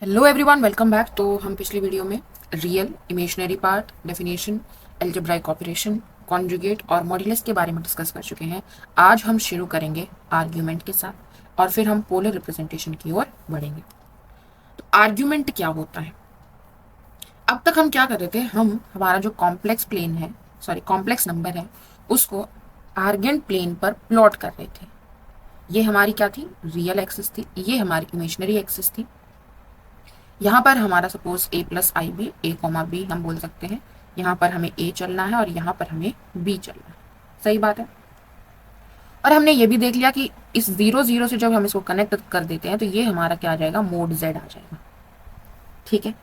Hello everyone, welcome back. तो हम पिछली वीडियो में real, imaginary part, definition, algebraic operation, conjugate और मॉड्यूलस के बारे में डिस्कस कर चुके हैं। आज हम शुरू करेंगे आर्ग्यूमेंट के साथ और फिर हम पोलर रिप्रेजेंटेशन की ओर बढ़ेंगे। तो आर्ग्यूमेंट क्या होता है? अब तक हम क्या कर रहे थे, हम हमारा जो कॉम्प्लेक्स नंबर है उसको आर्गेंट प्लेन पर प्लॉट कर रहे थे। ये हमारी क्या थी? रियल एक्सिस थी। ये हमारी इमेजिनरी एक्सिस थी। यहाँ पर हमारा suppose a plus i b, a comma b हम बोल सकते हैं। यहाँ पर हमें a चलना है और यहाँ पर हमें b चलना है। सही बात है। और हमने ये भी देख लिया कि इस 0 0 से जब हम इसको कनेक्ट कर देते हैं तो ये हमारा क्या आ जाएगा? मोड z आ जाएगा। ठीक है।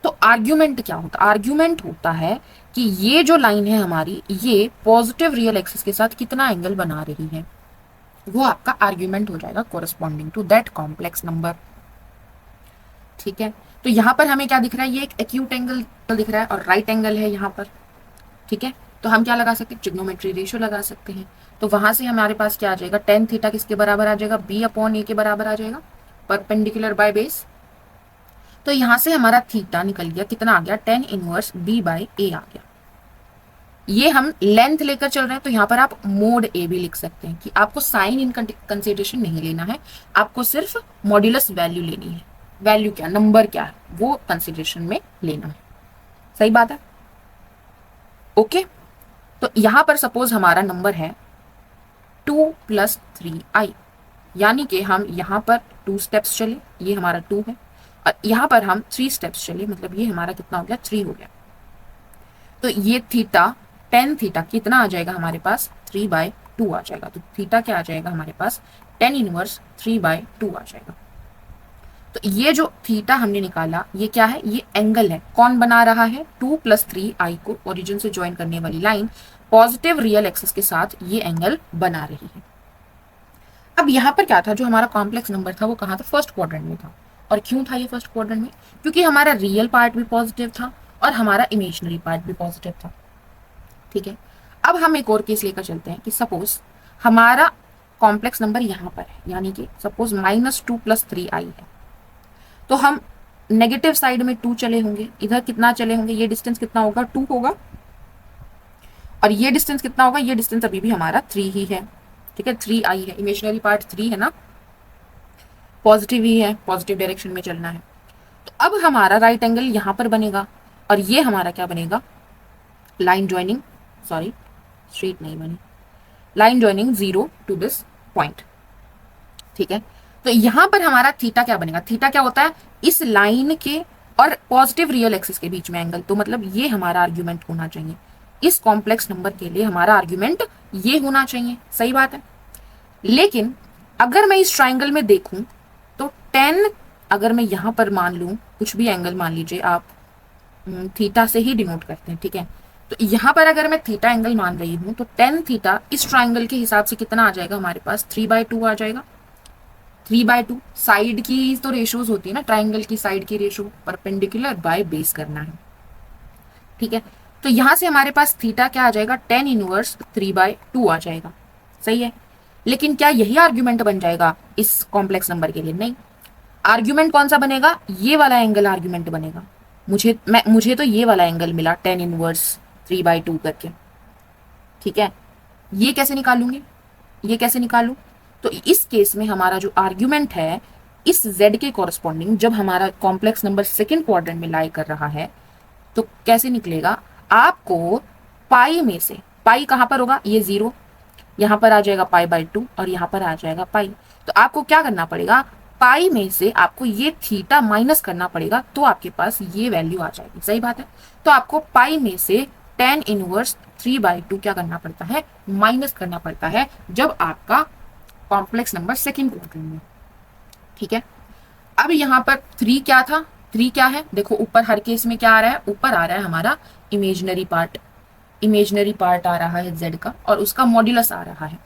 तो आर्ग्यूमेंट क्या होता है? आर्ग्यूमेंट होता है कि ये जो लाइन है हमारी, ये पॉजिटिव रियल एक्सिस के साथ कितना एंगल बना रही है, वो आपका आर्ग्यूमेंट हो जाएगा corresponding to that complex number. ठीक है। तो यहाँ पर हमें क्या दिख रहा है? ये एक एक्यूट एंगल दिख रहा है और राइट एंगल है यहाँ पर। ठीक है। तो हम क्या लगा सकते हैं? ट्रिग्नोमेट्री रेशियो लगा सकते हैं। तो वहां से हमारे पास क्या आ जाएगा? टेन थीटा किसके बराबर आ जाएगा? बी अपॉन ए के बराबर आ जाएगा, परपेंडिकुलर बाय बेस। तो यहाँ से हमारा थीटा निकल गया, कितना आ गया? टेन इनवर्स बी बाय ए आ गया। ये हम लेंथ लेकर चल रहे हैं तो यहाँ पर आप मोड ए भी लिख सकते हैं कि आपको साइन इन कंसिडरेशन नहीं लेना है, आपको सिर्फ मॉड्यूलस वैल्यू लेनी है। वैल्यू क्या, नंबर क्या है, वो कंसिडरेशन में लेना है। सही बात है। ओके। तो यहां पर सपोज हमारा नंबर है 2+3i, यानी कि हम यहां पर 2 स्टेप्स चले, ये हमारा 2 है, और यहां पर हम 3 स्टेप्स चले, मतलब ये हमारा कितना हो गया? 3 हो गया। तो ये थीटा, टेन थीटा कितना आ जाएगा हमारे पास? 3/2 आ जाएगा। तो थीटा क्या आ जाएगा हमारे पास? टेन इनवर्स 3/2 आ जाएगा। तो ये जो थीटा हमने निकाला, ये क्या है? ये एंगल है। कौन बना रहा है? 2+3i को ओरिजिन से ज्वाइन करने वाली लाइन पॉजिटिव रियल एक्सिस के साथ ये एंगल बना रही है। अब यहाँ पर क्या था? जो हमारा कॉम्प्लेक्स नंबर था वो कहाँ था? फर्स्ट क्वाड्रेंट में था। और क्यों था ये फर्स्ट क्वाड्रेंट में? क्योंकि हमारा रियल पार्ट भी पॉजिटिव था और हमारा इमेजिनरी पार्ट भी पॉजिटिव था। ठीक है। अब हम एक और केस लेकर चलते हैं कि सपोज हमारा कॉम्प्लेक्स नंबर यहाँ पर है, यानी कि सपोज -2+3i है। तो हम नेगेटिव साइड में 2 चले होंगे, इधर कितना चले होंगे? ये डिस्टेंस कितना होगा? 2 होगा। और ये डिस्टेंस कितना होगा? ये डिस्टेंस अभी भी हमारा 3 ही है। ठीक है, 3i है, इमेजिनरी पार्ट 3 है ना, पॉजिटिव ही है, पॉजिटिव डायरेक्शन में चलना है। तो अब हमारा राइट एंगल यहाँ पर बनेगा और ये हमारा क्या बनेगा? लाइन ज्वाइनिंग, सॉरी स्ट्रेट नहीं बनी, line joining 0 to this point. ठीक है। तो यहां पर हमारा थीटा क्या बनेगा? थीटा क्या होता है? इस लाइन के और पॉजिटिव रियल एक्सिस के बीच में एंगल। तो मतलब ये हमारा आर्ग्यूमेंट होना चाहिए। इस कॉम्प्लेक्स नंबर के लिए हमारा आर्ग्यूमेंट ये होना चाहिए। सही बात है। लेकिन अगर मैं इस ट्राइंगल में देखूं तो 10, अगर मैं यहां पर मान लूं कुछ भी एंगल, मान लीजिए आप थीटा से ही डिनोट करते हैं। ठीक है। तो यहां पर अगर मैं थीटा एंगल मान रही हूं तो टेन थीटा इस ट्राइंगल के हिसाब से कितना आ जाएगा हमारे पास? 3/2 आ जाएगा। 3/2 साइड की तो रेशोज होती है ना, ट्राइंगल की साइड की रेशो परपेंडिकुलर बाय बेस करना है। ठीक है। तो यहां से हमारे पास थीटा क्या आ जाएगा? टेन इनवर्स 3/2 आ जाएगा। सही है। लेकिन क्या यही आर्ग्यूमेंट बन जाएगा इस कॉम्प्लेक्स नंबर के लिए? नहीं। आर्ग्यूमेंट कौन सा बनेगा? ये वाला एंगल आर्ग्यूमेंट बनेगा। मुझे तो ये वाला एंगल मिला 10 इनवर्स 3/2 करके। ठीक है। ये कैसे निकालूंगी? ये कैसे निकालू? तो इस केस में हमारा जो आर्ग्यूमेंट है इस z के कॉरस्पॉन्डिंग, जब हमारा कॉम्प्लेक्स नंबर सेकंड क्वाड्रेंट में लाई कर रहा है तो कैसे निकलेगा? आपको पाई में से, पाई कहां पर होगा? ये 0, यहां पर आ जाएगा π/2 और यहां पर आ जाएगा पाई। तो आपको क्या करना पड़ेगा? पाई में से आपको ये थीटा माइनस करना पड़ेगा, तो आपके पास ये वैल्यू आ जाएगी। सही बात है। तो आपको पाई में से 10 इनवर्स 3/2 क्या करना पड़ता है? माइनस करना पड़ता है, जब आपका कॉम्प्लेक्स नंबर सेकंड क्वाड्रेंट में। ठीक है। अब यहाँ पर 3 क्या था? 3 क्या है? देखो ऊपर हर केस में क्या आ रहा है? ऊपर आ रहा है हमारा इमेजिनरी पार्ट, इमेजिनरी पार्ट आ रहा है z का और उसका मॉड्यूलस आ रहा है।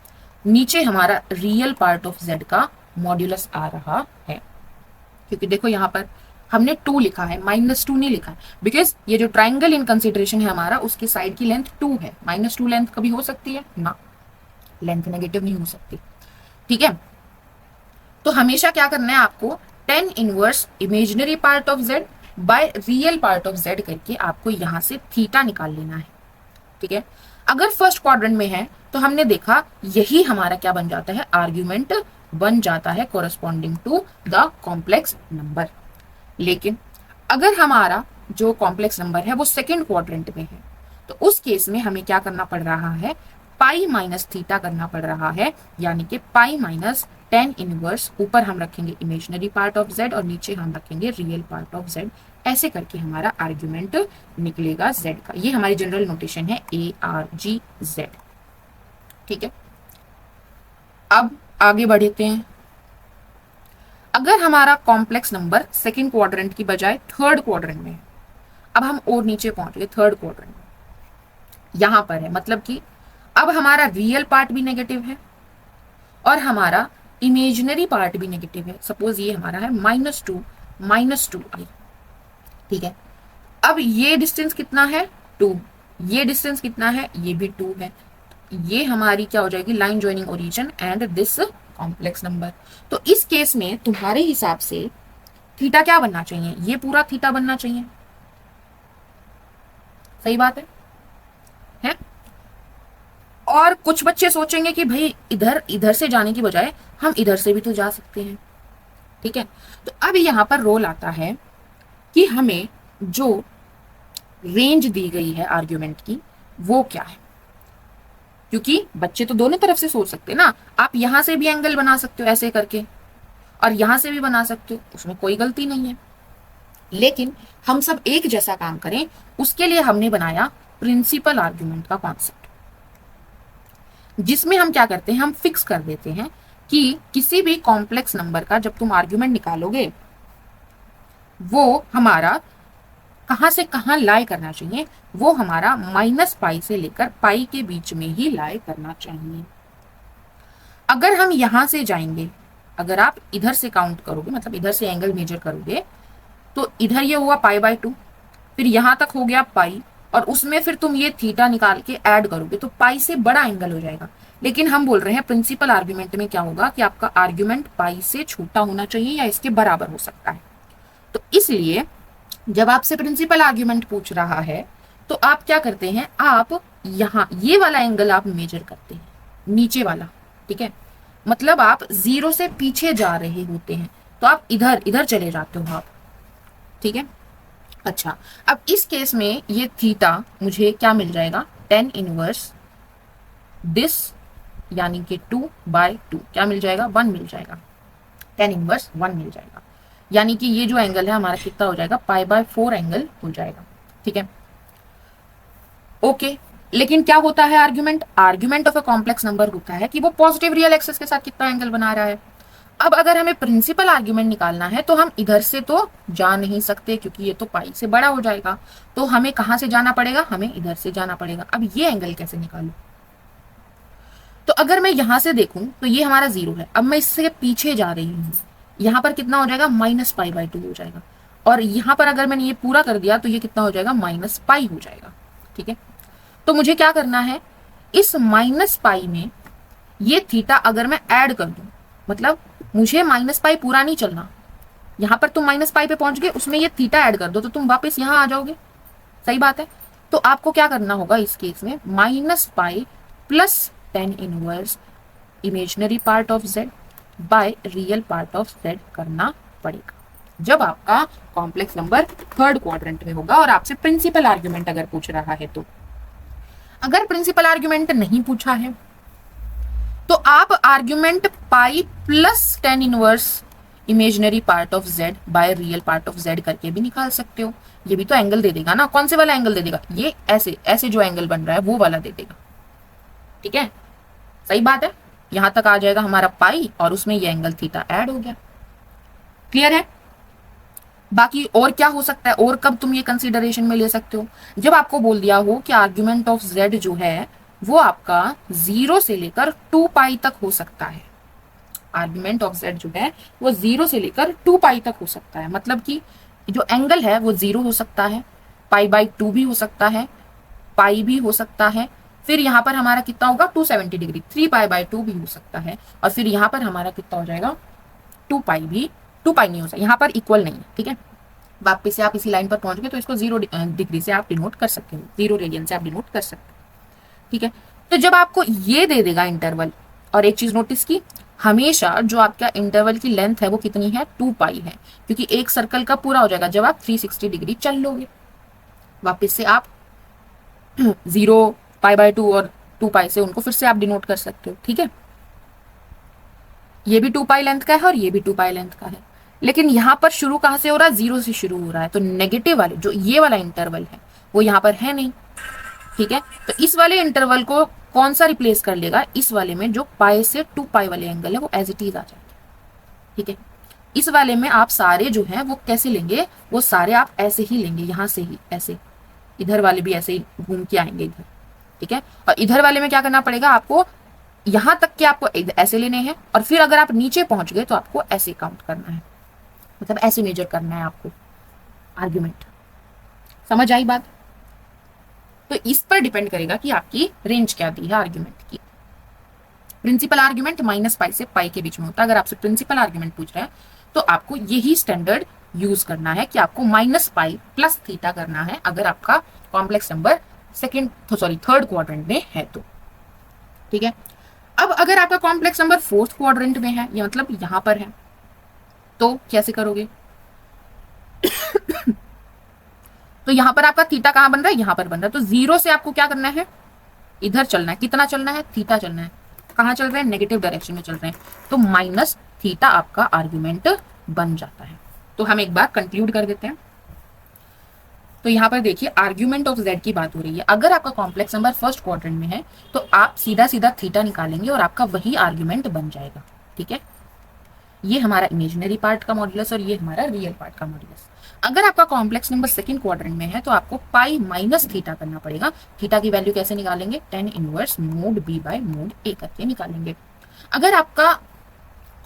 नीचे हमारा रियल पार्ट ऑफ z का मॉड्यूलस आ रहा है। क्योंकि देखो यहाँ पर हमने 2 लिखा है, -2 नहीं लिखा है, बिकॉज ये जो ट्राइंगल इन कंसिडरेशन है हमारा, उसकी साइड की लेंथ 2 है। -2 लेंथ कभी हो सकती है ना, लेंथ नेगेटिव नहीं हो सकती। ठीक है। तो हमेशा क्या करना है आपको? Tan inverse imaginary part of Z by real part of Z करके आपको यहां से थीटा निकाल लेना है। ठीक है, अगर फर्स्ट क्वाड्रेंट में है तो हमने देखा यही हमारा क्या बन जाता है, आर्ग्यूमेंट बन जाता है corresponding to the complex number. लेकिन अगर हमारा जो कॉम्प्लेक्स नंबर है वो सेकेंड क्वाड्रेंट में है तो उस केस में हमें क्या करना पड़ रहा है, पाई माइनस थीटा करना पड़ रहा है, यानी कि पाई माइनस टेन इनवर्स, ऊपर हम रखेंगे इमेजिनरी पार्ट ऑफ जेड और नीचे हम रखेंगे रियल पार्ट ऑफ जेड। ऐसे करके हमारा आर्ग्यूमेंट निकलेगा जेड का। ये हमारी जनरल नोटेशन है ARG-Z। ठीक है, अब आगे बढ़ते हैं। अगर हमारा कॉम्प्लेक्स नंबर सेकेंड क्वाड्रेंट की बजाय थर्ड क्वाड्रेंट में है, अब हम और नीचे पहुंच गए थर्ड क्वाड्रेंट में, यहां पर है, मतलब कि अब हमारा रियल पार्ट भी नेगेटिव है और हमारा इमेजिनरी पार्ट भी नेगेटिव है। सपोज ये हमारा है -2 ठीक है, अब ये डिस्टेंस कितना है 2, ये डिस्टेंस कितना है, ये भी 2 है। ये हमारी क्या हो जाएगी, line joining origin and this complex number. तो इस केस में तुम्हारे हिसाब से थीटा क्या बनना चाहिए, ये पूरा थीटा बनना चाहिए। सही बात है? और कुछ बच्चे सोचेंगे कि भाई इधर इधर से जाने की बजाय हम इधर से भी तो जा सकते हैं। ठीक है, तो अब यहां पर रोल आता है कि हमें जो रेंज दी गई है आर्ग्यूमेंट की वो क्या है, क्योंकि बच्चे तो दोनों तरफ से सोच सकते हैं ना। आप यहां से भी एंगल बना सकते हो ऐसे करके और यहां से भी बना सकते हो, उसमें कोई गलती नहीं है। लेकिन हम सब एक जैसा काम करें उसके लिए हमने बनाया प्रिंसिपल आर्ग्यूमेंट का कॉन्सेप्ट, जिसमें हम क्या करते हैं, हम फिक्स कर देते हैं कि किसी भी कॉम्प्लेक्स नंबर का जब तुम आर्ग्यूमेंट निकालोगे वो हमारा कहां से कहां लाई करना चाहिए, वो हमारा -पाई से लेकर पाई के बीच में ही लाई करना चाहिए। अगर हम यहां से जाएंगे, अगर आप इधर से काउंट करोगे, मतलब इधर से एंगल मेजर करोगे, तो इधर ये हुआ π/2, फिर यहां तक हो गया पाई, और उसमें फिर तुम ये थीटा निकाल के ऐड करोगे तो पाई से बड़ा एंगल हो जाएगा। लेकिन हम बोल रहे हैं प्रिंसिपल आर्ग्यूमेंट में क्या होगा कि आपका आर्ग्यूमेंट पाई से छोटा होना चाहिए या इसके बराबर हो सकता है। तो इसलिए जब आपसे प्रिंसिपल आर्ग्यूमेंट पूछ रहा है तो आप क्या करते हैं, आप यहाँ ये वाला एंगल आप मेजर करते हैं, नीचे वाला। ठीक है, मतलब आप 0 से पीछे जा रहे होते हैं तो आप इधर इधर चले जाते हो आप। ठीक है, अच्छा, अब इस केस में ये थीटा मुझे क्या मिल जाएगा, टेन इनवर्स दिस, यानी कि 2/2 क्या मिल जाएगा, 1 मिल जाएगा, टेन इनवर्स 1 मिल जाएगा, यानी कि ये जो एंगल है हमारा कितना हो जाएगा, π/4 एंगल हो जाएगा। ठीक है, ओके। लेकिन क्या होता है argument of a complex number होता है कि वो पॉजिटिव रियल एक्सिस के साथ कितना एंगल बना रहा है। अब अगर हमें प्रिंसिपल आर्ग्यूमेंट निकालना है तो हम इधर से तो जा नहीं सकते क्योंकि ये तो पाई से बड़ा हो जाएगा, तो हमें कहां से जाना पड़ेगा, हमें इधर से जाना पड़ेगा। अब ये एंगल कैसे निकालूं, तो अगर मैं यहां से देखूं तो ये हमारा 0 है, अब मैं इससे पीछे जा रही हूँ, यहाँ पर कितना हो जाएगा, -π/2 हो जाएगा, और यहाँ पर अगर मैंने ये पूरा कर दिया तो ये कितना हो जाएगा, -पाई हो जाएगा। ठीक है, तो मुझे क्या करना है, इस -पाई में ये थीटा अगर मैं ऐड कर दूं, मतलब मुझे -पाई पूरा नहीं चलना, यहां पर तुम -पाई पे पहुंच गए, उसमें ये थीटा ऐड कर दो तो तुम वापस यहां आ जाओगे। सही बात है, तो आपको क्या करना होगा इस केस में, -पाई plus tan inverse imaginary part of Z by real part of Z करना पड़ेगा जब आपका कॉम्प्लेक्स नंबर थर्ड क्वाड्रेंट में होगा और आपसे प्रिंसिपल आर्ग्यूमेंट अगर पूछ रहा है तो। अगर प्रिंसिपल आर्ग्यूमेंट नहीं पूछा है तो आप argument pi plus tan inverse imaginary part of Z by real part of Z करके भी निकाल सकते हो। ये भी तो एंगल दे देगा ना, कौन से वाला एंगल दे देगा, ये ऐसे ऐसे जो एंगल बन रहा है वो वाला दे देगा। ठीक है, सही बात है, यहां तक आ जाएगा हमारा पाई और उसमें ये एंगल थीटा ऐड हो गया। क्लियर है? बाकी और क्या हो सकता है, और कब तुम ये कंसीडरेशन में ले सकते हो, जब आपको बोल दिया हो कि आर्ग्यूमेंट ऑफ जेड जो है वो आपका 0 से लेकर 2 पाई तक हो सकता है। आर्ग्यूमेंट ऑफ जेड जो है वो 0 से लेकर 2 पाई तक हो सकता है, मतलब कि जो एंगल है वो 0 हो सकता है, π/2 भी हो सकता है, पाई भी हो सकता है, फिर यहाँ पर हमारा कितना होगा 270 डिग्री, 3π/2 भी हो सकता है, और फिर यहाँ पर हमारा कितना हो जाएगा 2 पाई भी 2 पाई नहीं हो सकता, यहाँ पर इक्वल नहीं है, ठीक है। वापस से आप इसी लाइन पर पहुंच गए तो इसको 0 डिग्री से आप डिनोट कर सकते हो, 0 रेडियन से आप डिनोट कर सकते हो, ठीक है। तो जब आपको ये दे देगा इंटरवल, और एक चीज नोटिस की, हमेशा जो आपका इंटरवल की लेंथ है वो कितनी है, 2 पाई है, क्योंकि एक सर्कल का पूरा हो जाएगा जब आप 360 डिग्री चल लोगे। वापस से आप 0 पाई/2 और 2 पाई से उनको फिर से आप डिनोट कर सकते हो, ठीक है। ये भी 2 पाई लेंथ का है और ये भी 2 पाई लेंथ का है, लेकिन यहां पर शुरू कहां से हो रहा है, 0 से शुरू हो रहा है, तो नेगेटिव वाले जो ये वाला इंटरवल है वो यहां पर है नहीं, ठीक है। तो इस वाले इंटरवल को कौन सा रिप्लेस कर लेगा, इस वाले में जो पाई से 2 पाई वाले एंगल है वो एज इट इज आ जाएगा, ठीक है। इस वाले में आप सारे जो है वो कैसे लेंगे, वो सारे आप ऐसे ही लेंगे, यहां से ही ऐसे, इधर वाले भी ऐसे ही घूम के आएंगे इधर, ठीक है। और इधर वाले में क्या करना पड़ेगा आपको, यहां तक के आपको ऐसे लेने हैं, और फिर अगर आप नीचे पहुंच गए तो आपको ऐसे काउंट करना है, मतलब ऐसे मेजर करना है आपको आर्ग्यूमेंट। समझ आई बात। तो इस पर डिपेंड करेगा कि आपकी रेंज क्या दी है आर्ग्यूमेंट की। प्रिंसिपल आर्ग्यूमेंट -पाई से पाई के बीच में होता है। अगर आपसे प्रिंसिपल आर्ग्यूमेंट पूछ रहा है तो आपको यही स्टैंडर्ड यूज करना है कि आपको -पाई प्लस थीटा करना है, अगर आपका कॉम्प्लेक्स नंबर थर्ड क्वाड्रेंट में है तो, ठीक है। अब अगर आपका कॉम्प्लेक्स नंबर फोर्थ क्वाड्रेंट में है, ये मतलब यहां पर है, तो कैसे करोगे। तो यहां पर आपका थीटा कहां बन रहा है, यहां पर बन रहा है, तो 0 से आपको क्या करना है, इधर चलना है, कितना चलना है, थीटा चलना है। कहां चल रहे हैं, नेगेटिव डायरेक्शन में चल रहे हैं, तो माइनस थीटा आपका आर्ग्यूमेंट बन जाता है। तो हम एक बार कंक्लूड कर देते हैं। तो यहां पर देखिए आर्ग्यूमेंट ऑफ z की बात हो रही है। अगर आपका कॉम्प्लेक्स नंबर फर्स्ट क्वाड्रेंट में है तो आप सीधा सीधा थीटा निकालेंगे और आपका वही आर्ग्यूमेंट बन जाएगा, ठीक है। ये हमारा इमेजिनरी पार्ट का मॉड्यूलस और ये हमारा रियल पार्ट का मॉड्यूलस। अगर आपका कॉम्प्लेक्स नंबर सेकंड क्वाड्रेंट में है तो आपको पाई माइनस थीटा करना पड़ेगा। थीटा की वैल्यू कैसे निकालेंगे, tan inverse mod b by mod a करके निकालेंगे। अगर आपका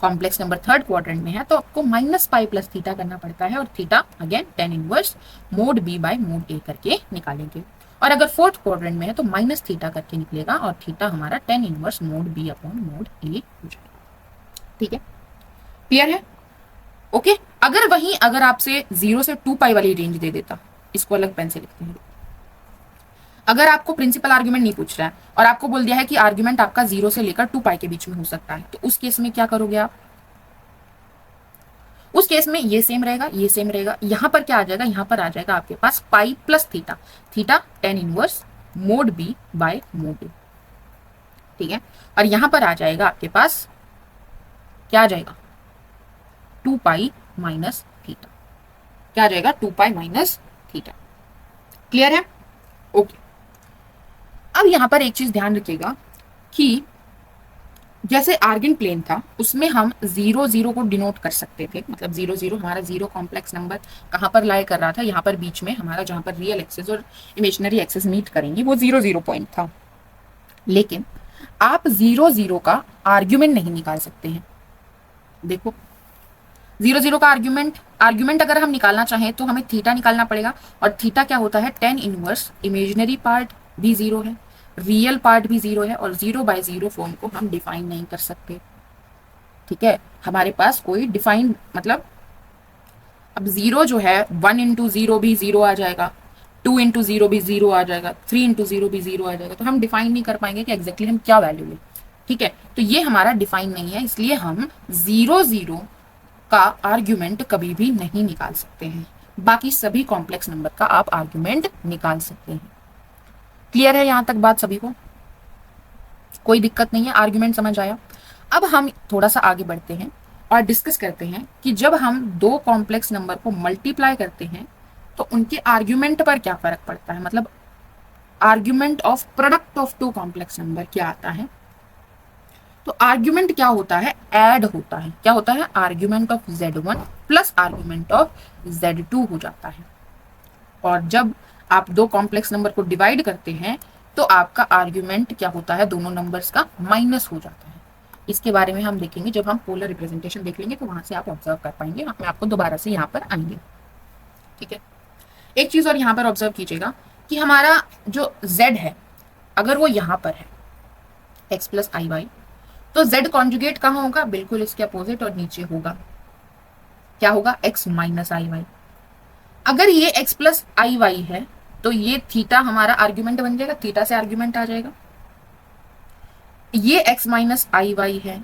कॉम्प्लेक्स नंबर थर्ड क्वाड्रेंट में है तो आपको -पाई प्लस थीटा करना पड़ता है, और theta again tan inverse mod b by mod a करके निकालेंगे। और अगर फोर्थ क्वाड्रेंट में है तो माइनस थीटा करके निकलेगा, और थीटा हमारा tan inverse mod b upon mode a हो जाएगा, ठीक है। क्लियर है, ओके। अगर आपसे 0 से 2 पाई वाली रेंज दे देता, इसको अलग पेन से लिखते हैं। अगर आपको प्रिंसिपल आर्ग्यूमेंट नहीं पूछ रहा है और आपको बोल दिया है कि आर्ग्यूमेंट आपका 0 से लेकर 2 पाई के बीच में हो सकता है, तो उस केस में क्या करोगे आप, उस केस में ये सेम रहेगा, ये सेम रहेगा। यहां पर क्या आ जाएगा, यहां पर आ जाएगा आपके पास pi plus theta, theta tan inverse mod b by mod a, ठीक है। और यहां पर आ जाएगा आपके पास क्या आ जाएगा, 2 पाई माइनस थीटा, क्या आ जाएगा, 2 पाई माइनस थीटा। क्लियर है, ओके। अब यहां पर एक चीज ध्यान रखिएगा कि जैसे आर्गन प्लेन था उसमें हम 0 0 को डिनोट कर सकते थे, मतलब 0 0 हमारा 0 कॉम्प्लेक्स नंबर कहां पर लाई कर रहा था, यहाँ पर बीच में हमारा जहां पर रियल एक्सेस और इमेजिनरी एक्सेस मीट करेंगे वो 0 0 पॉइंट था। लेकिन आप 0 0 का आर्ग्यूमेंट नहीं निकाल सकते हैं। देखो 0 0 का आर्ग्यूमेंट अगर हम निकालना चाहें तो हमें थीटा निकालना पड़ेगा, और थीटा क्या होता है, tan इनवर्स इमेजिनरी पार्ट भी 0 है, रियल पार्ट भी 0 है, और 0/0 फॉर्म को हम डिफाइन नहीं कर सकते, ठीक है। हमारे पास कोई डिफाइन मतलब अब 0 जो है 1 इंटू 0 भी 0 आ जाएगा, 2 इंटू 0 भी 0 आ जाएगा, 3 इंटू 0 भी 0 आ जाएगा, तो हम डिफाइन नहीं कर पाएंगे कि एग्जैक्टली हम क्या वैल्यू लें, ठीक है। तो ये हमारा डिफाइन नहीं है, इसलिए हम 0 0 का आर्ग्यूमेंट कभी भी नहीं निकाल सकते हैं। बाकी सभी कॉम्प्लेक्स नंबर का आप आर्ग्यूमेंट निकाल सकते हैं। क्लियर है यहां तक बात सभी को, कोई दिक्कत नहीं है, आर्ग्यूमेंट समझ आया। अब हम थोड़ा सा आगे बढ़ते हैं और डिस्कस करते हैं कि जब हम दो कॉम्प्लेक्स नंबर को मल्टीप्लाई करते हैं तो उनके आर्ग्यूमेंट पर क्या फर्क पड़ता है, मतलब argument of product of two complex number क्या आता है। तो आर्ग्यूमेंट क्या होता है, ऐड होता है, क्या होता है, argument of z1 plus argument of z2 हो जाता है। और जब आप दो कॉम्प्लेक्स नंबर को डिवाइड करते हैं तो आपका आर्ग्यूमेंट क्या होता है, दोनों नंबर्स का माइनस हो जाता है। इसके बारे में हम देखेंगे जब हम पोलर रिप्रेजेंटेशन देख लेंगे, तो वहां से आप ऑब्जर्व कर पाएंगे। मैं आपको दोबारा से यहाँ पर आएंगे, ठीक है। एक चीज और यहाँ पर ऑब्जर्व कीजिएगा कि हमारा जो z है अगर वो यहाँ पर है x प्लस IY, तो z कॉन्जुगेट कहाँ होगा, बिल्कुल इसके अपोजिट और नीचे होगा। क्या होगा, x माइनस आई वाई। अगर ये x प्लस आई वाई है तो ये थीटा हमारा आर्ग्यूमेंट बन जाएगा, थीटा से आर्ग्यूमेंट आ जाएगा। ये x माइनस आई वाई है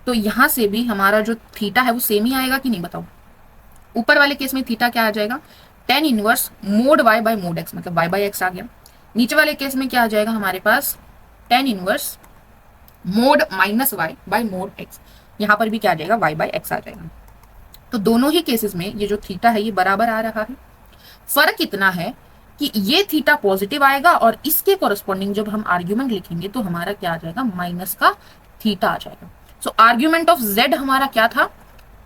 तो यहां से भी हमारा जो थीटा है वो सेम ही आएगा कि नहीं, बताओ। ऊपर वाले केस में थीटा क्या आ जाएगा, tan inverse mod y by mod x, मतलब y बाय x आ गया। नीचे वाले केस में क्या आ जाएगा हमारे पास, tan inverse mod minus y by mod x। यहां पर भी क्या आ जाएगा, y बाय x आ जाएगा। तो दोनों ही केसेस में ये जो थीटा है ये बराबर आ रहा है। फर्क इतना है कि ये थीटा पॉजिटिव आएगा और इसके कोरस्पॉन्डिंग जब हम आर्ग्यूमेंट लिखेंगे तो हमारा क्या आ जाएगा, माइनस का थीटा आ जाएगा। सो आर्ग्यूमेंट ऑफ z हमारा क्या था,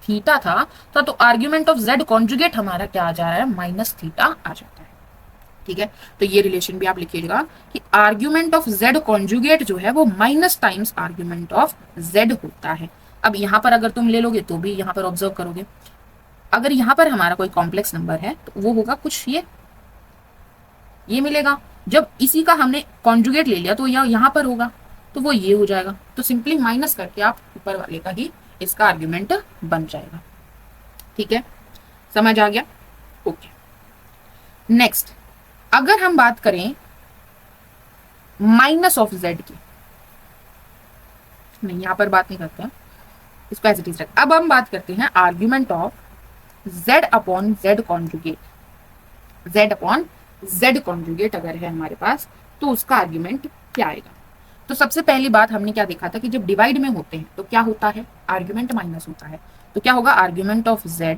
थीटा था, तो आर्ग्यूमेंट ऑफ z कॉन्जुगेट हमारा क्या आ जा रहा है, माइनस थीटा आ जाता है। ठीक है, तो ये रिलेशन भी आप लिखिएगा कि आर्ग्यूमेंट ऑफ z कॉन्जुगेट जो है वो minus times argument of z होता है। अब यहां पर अगर तुम ले लोगे तो भी यहां पर ऑब्जर्व करोगे, अगर यहां पर हमारा कोई कॉम्प्लेक्स नंबर है तो वो होगा कुछ ये मिलेगा। जब इसी का हमने कॉन्जुगेट ले लिया तो यहां पर होगा तो वो ये हो जाएगा। तो सिंपली माइनस करके आप ऊपर वाले का ही इसका आर्ग्यूमेंट बन जाएगा। ठीक है, समझ आ गया। ओके, नेक्स्ट अगर हम बात करें माइनस ऑफ z की, नहीं यहां पर बात नहीं करते हैं, इसको एज इट इज रख। अब हम बात करते हैं argument of z upon z conjugate. z upon z conjugate अगर है हमारे पास तो उसका आर्ग्यूमेंट क्या आएगा। तो सबसे पहली बात हमने क्या देखा था कि जब डिवाइड में होते हैं तो क्या होता है, आर्ग्यूमेंट माइनस होता है। तो क्या होगा, argument of z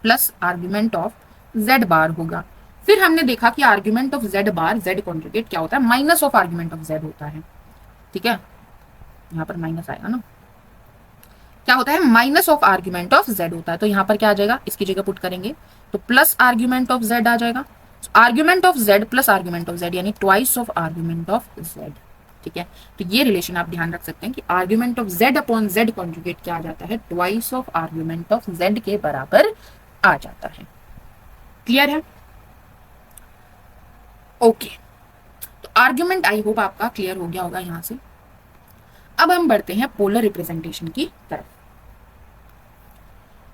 plus argument of z बार होगा। फिर हमने देखा कि argument of z bar z conjugate क्या होता है, minus of argument of z होता है। ठीक है, यहां पर माइनस आएगा ना, क्या होता है, minus of argument of z होता है। तो यहां पर क्या आ जाएगा, इसकी जगह पुट करेंगे तो प्लस आर्ग्यूमेंट ऑफ z आ जाएगा। Argument of z plus argument of z यानी twice of argument of z। ठीक है, तो ये रिलेशन आप ध्यान रख सकते हैं कि argument of z upon z conjugate क्या आ जाता है, twice of argument of z के बराबर आ जाता है। क्लियर है, ओके। तो आर्ग्यूमेंट आई होप आपका क्लियर हो गया होगा यहां से। अब हम बढ़ते हैं पोलर रिप्रेजेंटेशन की तरफ।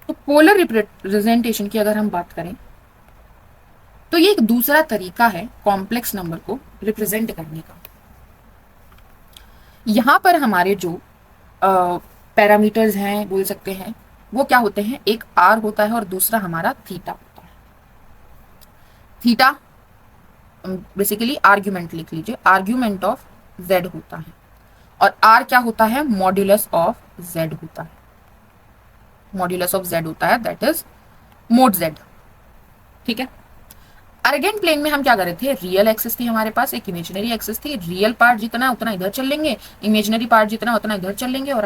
तो पोलर रिप्रेजेंटेशन की अगर हम बात करें तो ये एक दूसरा तरीका है कॉम्प्लेक्स नंबर को रिप्रेजेंट करने का। यहां पर हमारे जो पैरामीटर्स हैं बोल सकते हैं वो क्या होते हैं, एक r होता है और दूसरा हमारा थीटा होता है। थीटा बेसिकली आर्ग्यूमेंट लिख लीजिए, आर्ग्यूमेंट ऑफ z होता है और r क्या होता है, मॉड्यूलस ऑफ z होता है। मॉड्यूलस ऑफ z होता है दैट इज मोड z। ठीक है, अर्गेंट प्लेन में हम क्या कर रहे थे, रियल एक्सिस थी हमारे पास, एक इमेजिनरी एक्सिस थी। रियल पार्ट जितना उतना इधर चल लेंगे, इमेजिनरी पार्ट जितना उतना इधर चल लेंगे और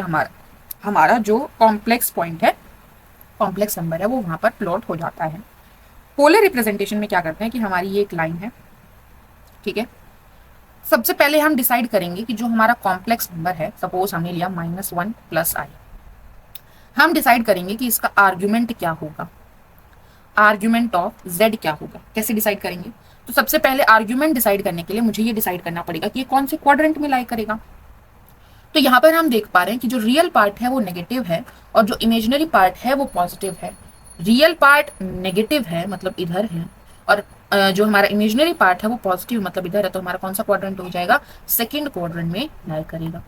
हमारा जो कॉम्प्लेक्स पॉइंट है, कॉम्प्लेक्स नंबर है वो वहां पर प्लॉट हो जाता है। पोलर रिप्रेजेंटेशन में क्या करते हैं कि हमारी ये एक लाइन है। ठीक है, सबसे पहले हम डिसाइड करेंगे कि जो हमारा कॉम्प्लेक्स नंबर है, सपोज हमने लिया -1 प्लस आई, हम डिसाइड करेंगे कि इसका आर्ग्यूमेंट क्या होगा, आर्ग्यूमेंट ऑफ z क्या होगा। कैसे डिसाइड करेंगे, तो सबसे पहले आर्ग्यूमेंट डिसाइड करने के लिए मुझे ये डिसाइड करना पड़ेगा कि ये कौन से क्वाड्रेंट में लाई करेगा। तो यहाँ पर हम देख पा रहे हैं कि जो रियल पार्ट है वो नेगेटिव है और जो इमेजिनरी पार्ट है वो पॉजिटिव है। रियल पार्ट नेगेटिव है मतलब इधर है और जो हमारा इमेजिनरी पार्ट है वो पॉजिटिव मतलब इधर है। तो हमारा कौन सा क्वाड्रेंट हो जाएगा, सेकेंड क्वाड्रेंट में लाई करेगा।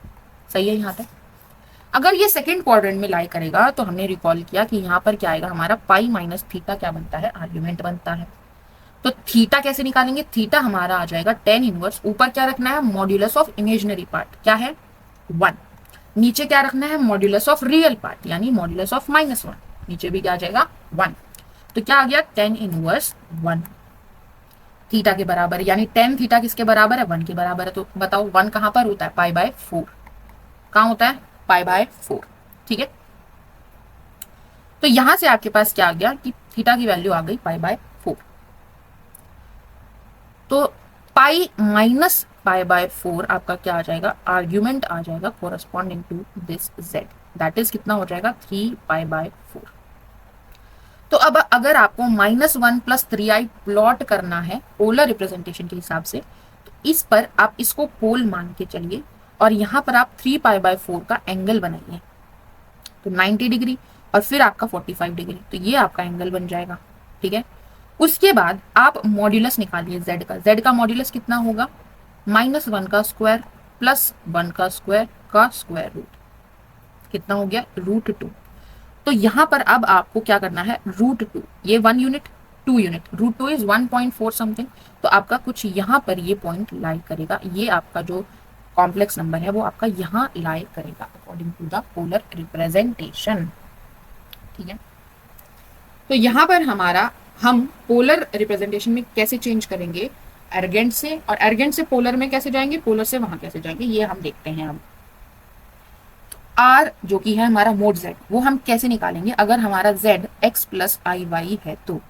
सही है यहाँ तक। अगर ये सेकंड क्वाड्रेंट में लाई करेगा तो हमने रिकॉल किया कि यहाँ पर क्या आएगा, हमारा पाई माइनस थीटा क्या बनता है, आर्ग्यूमेंट बनता है। तो थीटा कैसे निकालेंगे, थीटा हमारा आ जाएगा टेन इनवर्स, ऊपर क्या रखना है, मॉड्यूलस ऑफ इमेजिनरी पार्ट क्या है 1, नीचे क्या रखना है, मॉड्यूलस ऑफ रियल पार्ट यानी मॉड्यूलस ऑफ -1, नीचे भी क्या आ जाएगा 1। तो क्या आ गया, टेन इनवर्स 1 थीटा के बराबर, यानी टेन थीटा किसके बराबर है, 1 के बराबर है। तो बताओ 1 कहां पर होता है, पाई बाय 4, कहां होता है, पाई बाय 4। ठीक है, तो यहां से आपके पास क्या आ गया कि थीटा की वैल्यू आ गई पाई बाय 4। तो पाई माइनस पाई बाय 4 आपका क्या आ जाएगा, आर्ग्यूमेंट आ जाएगा corresponding to this z, that is कितना हो जाएगा 3 पाई बाय 4। तो अब अगर आपको -1 प्लस 3i प्लॉट करना है पोलर रिप्रेजेंटेशन के हिसाब से, तो इस पर आप इसको पोल मान के चलिए और यहां पर आप 3 पाई बाय 4 का एंगल बनाइए। तो 90 डिग्री और फिर आपका 45 डिग्री, तो ये आपका एंगल बन जाएगा। ठीक है, उसके बाद आप मॉड्यूलस निकालिए जेड का। जेड का मॉड्यूलस कितना होगा, -1 का स्क्वायर प्लस 1 का स्क्वायर का स्क्वायर रूट, कितना हो गया, √2। तो यहां पर अब आपको क्या करना है, √2, ये 1 यूनिट 2 यूनिट, √2 इज 1.4 समथिंग, तो आपका कुछ यहाँ पर ये पॉइंट लाई करेगा, ये आपका जो कॉम्प्लेक्स नंबर है वो आपका यहाँ लाई करेगा according to the polar representation. ठीक है, तो यहाँ पर हमारा हम पोलर रिप्रेजेंटेशन में कैसे चेंज करेंगे, एर्गेंट से, और एर्गेंट से पोलर में कैसे जाएंगे, पोलर से वहां कैसे जाएंगे, ये हम देखते हैं। अब आर जो कि है हमारा मोड जेड, वो हम कैसे निकालेंगे, अगर हमारा z x plus i y है तो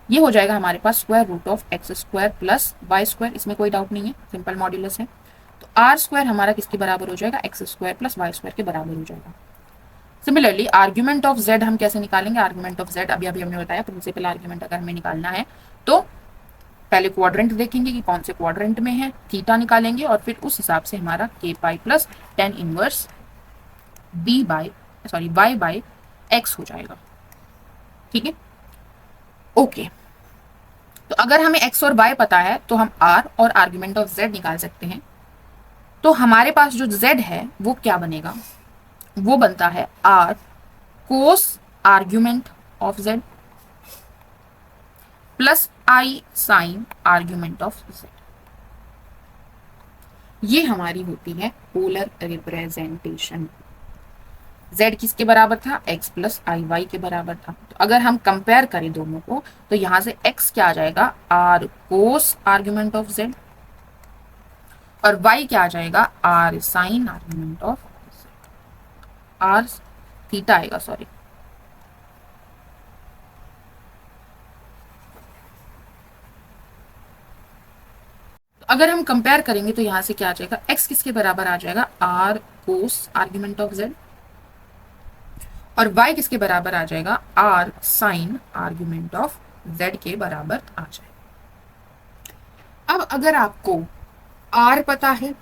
ये हो जाएगा हमारे पास square root of x square plus y square, इसमें कोई डाउट नहीं है, सिंपल मॉड्यूलस है। तो आर स्क्वायर हमारा किसके बराबर हो जाएगा, x square plus y square के बराबर हो जाएगा। सिमिलरली आर्ग्यूमेंट ऑफ जेड हम कैसे निकालेंगे, आर्ग्यूमेंट ऑफ जेड अभी अभी हमने बताया, प्रिंसिपल आर्ग्यूमेंट अगर हमें निकालना है तो पहले क्वाड्रेंट देखेंगे कि कौन से क्वाड्रेंट में है, थीटा निकालेंगे और फिर उस हिसाब से हमारा k pi plus tan inverse y by x हो जाएगा। ठीक है, ओके। तो अगर हमें एक्स और वाई पता है तो हम आर और आर्ग्यूमेंट ऑफ जेड निकाल सकते हैं। तो हमारे पास जो जेड है वो क्या बनेगा, वो बनता है r cos argument of z plus i sine argument of z. ये हमारी होती है पोलर रिप्रेजेंटेशन। z किसके बराबर था, x प्लस आई वाई के बराबर था। तो अगर हम कंपेयर करें दोनों को तो यहां से x क्या आ जाएगा, r cos argument of z, और y क्या आ जाएगा, r sine argument of r theta आएगा, सॉरी। तो अगर हम कंपेयर करेंगे तो यहां से क्या आ जाएगा, x किसके बराबर आ जाएगा, r cos argument of z, और y किसके बराबर आ जाएगा, r sine argument of z के बराबर आ जाएगा। अब अगर आपको r पता है,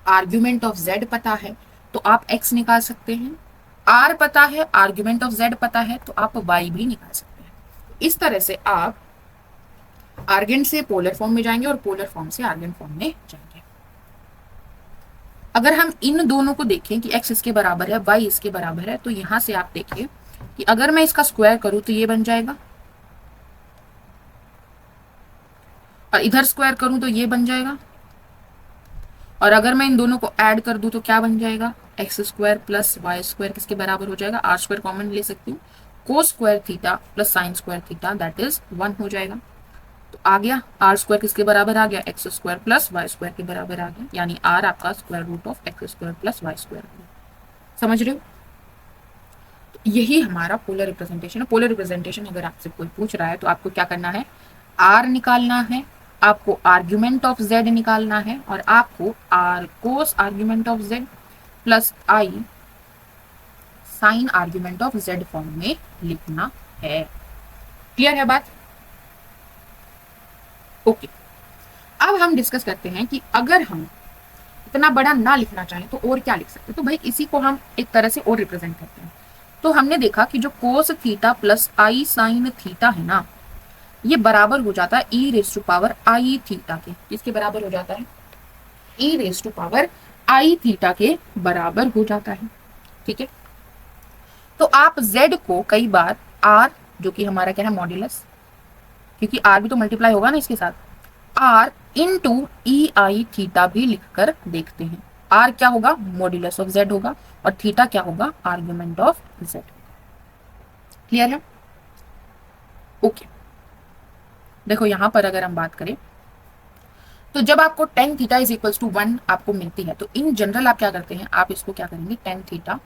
आर्ग्यूमेंट ऑफ z पता है, तो आप x निकाल सकते हैं। r पता है, आर्ग्यूमेंट ऑफ z पता है, तो आप y भी निकाल सकते हैं। इस तरह से आप आर्गेंट से पोलर फॉर्म में जाएंगे और पोलर फॉर्म से आर्गेंट फॉर्म में जाएंगे। अगर हम इन दोनों को देखें कि x इसके बराबर है, y इसके बराबर है, तो यहां से आप देखिए कि अगर मैं इसका स्क्वायर करूं तो ये बन जाएगा, और इधर स्क्वायर करूं तो ये बन जाएगा, और अगर मैं इन दोनों को ऐड कर दूं तो क्या बन जाएगा, x square plus y square किसके बराबर हो जाएगा, आर स्क्वायर कॉमन ले सकती हूँ, cos square theta plus sign square theta that is 1 हो जाएगा। तो आ गया, आर स्क्वायर किसके बराबर आ गया, x square plus y square के बराबर आ गया, यानी आर आपका square root of x square plus y square. समझ रहे हो, तो यही हमारा पोलर रिप्रेजेंटेशन है। पोलर रिप्रेजेंटेशन अगर आपसे कोई पूछ रहा है तो आपको क्या करना है, आर निकालना है, आपको आर्ग्यूमेंट ऑफ जेड निकालना है, और आपको r cos argument of z plus i sine argument of z form में लिखना है। क्लियर है बात, ओके। अब हम डिस्कस करते हैं कि अगर हम इतना बड़ा ना लिखना चाहें तो और क्या लिख सकते हैं। तो भाई इसी को हम एक तरह से और रिप्रेजेंट करते हैं। तो हमने देखा कि जो cos theta plus i sine theta है ना, ये बराबर हो जाता है e raise to power i theta के। किसके बराबर हो जाता है, e raise to power i theta के बराबर हो जाता है। ठीक है, तो आप z को कई बार r जो कि हमारा क्या है मॉड्यूलस, क्योंकि r भी तो मल्टीप्लाई होगा ना इसके साथ, r इंटू ई आई थीटा भी लिखकर देखते हैं। r क्या होगा, मॉड्यूलस ऑफ z होगा, और थीटा क्या होगा, आर्ग्यूमेंट ऑफ z। क्लियर है, ओके। देखो यहां पर अगर हम बात करें तो जब आपको tan theta is equals to 1 आपको मिलती है तो इन जनरल आप क्या करते हैं, आप इसको क्या करेंगे, tan theta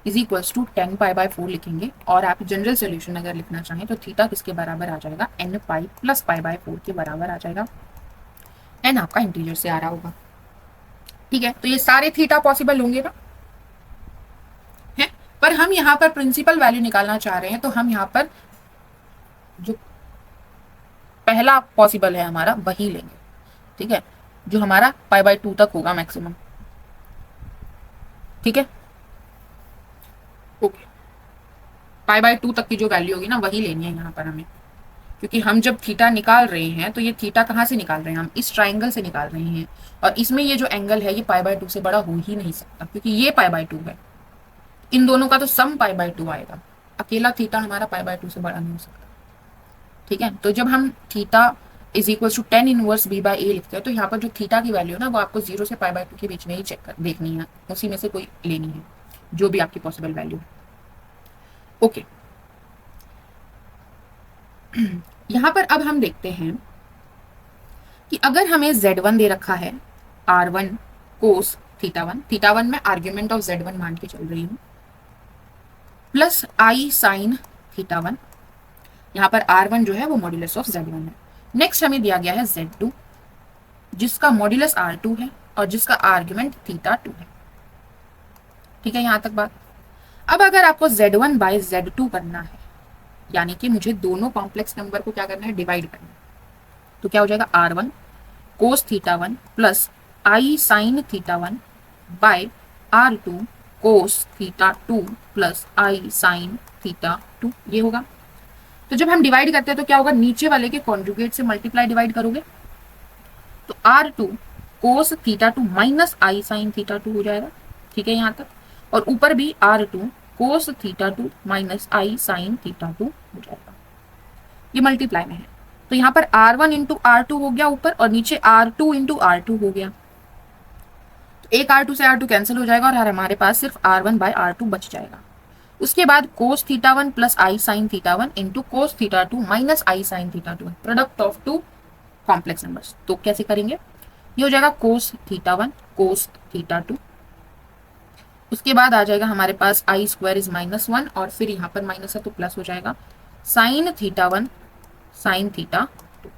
is equals to 10 pi by 4 लिखेंगे, और आप जनरल सोल्यूशन अगर लिखना चाहें तो थीटा किसके बराबर आ जाएगा, n pi plus pi by 4 के बराबर आ जाएगा। n आपका इंटीजर से आ रहा होगा। ठीक है, तो ये सारे थीटा पॉसिबल होंगे ना, है, पर हम यहाँ पर प्रिंसिपल वैल्यू निकालना चाह रहे हैं, तो हम यहाँ पर जो पहला पॉसिबल है हमारा वही लेंगे। ठीक है, जो हमारा पाई बाय 2 तक होगा मैक्सिमम। ठीक है, ओके। पाई बाय 2 तक की जो वैल्यू होगी ना वही लेनी है यहाँ पर हमें, क्योंकि हम जब थीटा निकाल रहे हैं तो ये थीटा कहाँ से निकाल रहे हैं, हम इस ट्राइंगल से निकाल रहे हैं, और इसमें ये जो एंगल है ये पाई बाय 2 से बड़ा हो ही नहीं सकता, क्योंकि ये पाई बाय 2 है, इन दोनों का तो सम पाई बाय 2 आएगा, अकेला थीटा हमारा पाई बाय 2 से बड़ा नहीं हो सकता। ठीक है, तो जब हम theta is equal to 10 inverse b by a लिखते हैं तो यहाँ पर जो थीटा की वैल्यू है ना वो आपको 0 से पाई बाय 2 के बीच में ही चेक कर देखनी है, उसी में से कोई लेनी है जो भी आपकी पॉसिबल वैल्यू है। ओके, यहाँ पर अब हम देखते हैं कि अगर हमें z1 दे रखा है r1 कोस थीटा वन में आर्ग्यूमेंट ऑफ z1 मान के चल रही हूँ, plus i sine theta one, यहाँ पर r1 जो है वो मॉड्यूलस ऑफ z1 है। नेक्स्ट हमें दिया गया है z2 जिसका मॉड्यूलस r2 है और जिसका आर्ग्यूमेंट थीटा 2 है। ठीक है, यहां तक बात। अब अगर आपको z1 बाय z2 करना है, यानी कि मुझे दोनों कॉम्प्लेक्स नंबर को क्या करना है, डिवाइड करना है, तो क्या हो जाएगा r1 cos theta one plus i sine theta one by r2 cos theta 2 plus i sine theta 2, ये होगा। तो जब हम डिवाइड करते हैं तो क्या होगा, नीचे वाले के कॉन्जुगेट से मल्टीप्लाई डिवाइड करोगे तो r2 cos theta 2 minus i sine theta 2 हो जाएगा। ठीक है यहाँ तक, और ऊपर भी r2 cos theta 2 minus i sine theta 2 हो जाएगा, ये मल्टीप्लाई में है। तो यहाँ पर r1 इंटू r2 हो गया ऊपर, और नीचे r2 इंटू r2 हो गया, तो एक r2 से r2 कैंसिल हो जाएगा और हमारे पास सिर्फ r1 बाय r2 बच जाएगा। उसके बाद cos theta one plus i sine theta one into cos theta 2 minus i sine theta 2, product of two complex numbers. तो कैसे करेंगे, ये हो जाएगा cos theta one cos theta 2, उसके बाद आ जाएगा हमारे पास आई स्क्वायर इज -1 और फिर यहाँ पर माइनस है तो प्लस हो जाएगा sine theta one sine theta 2।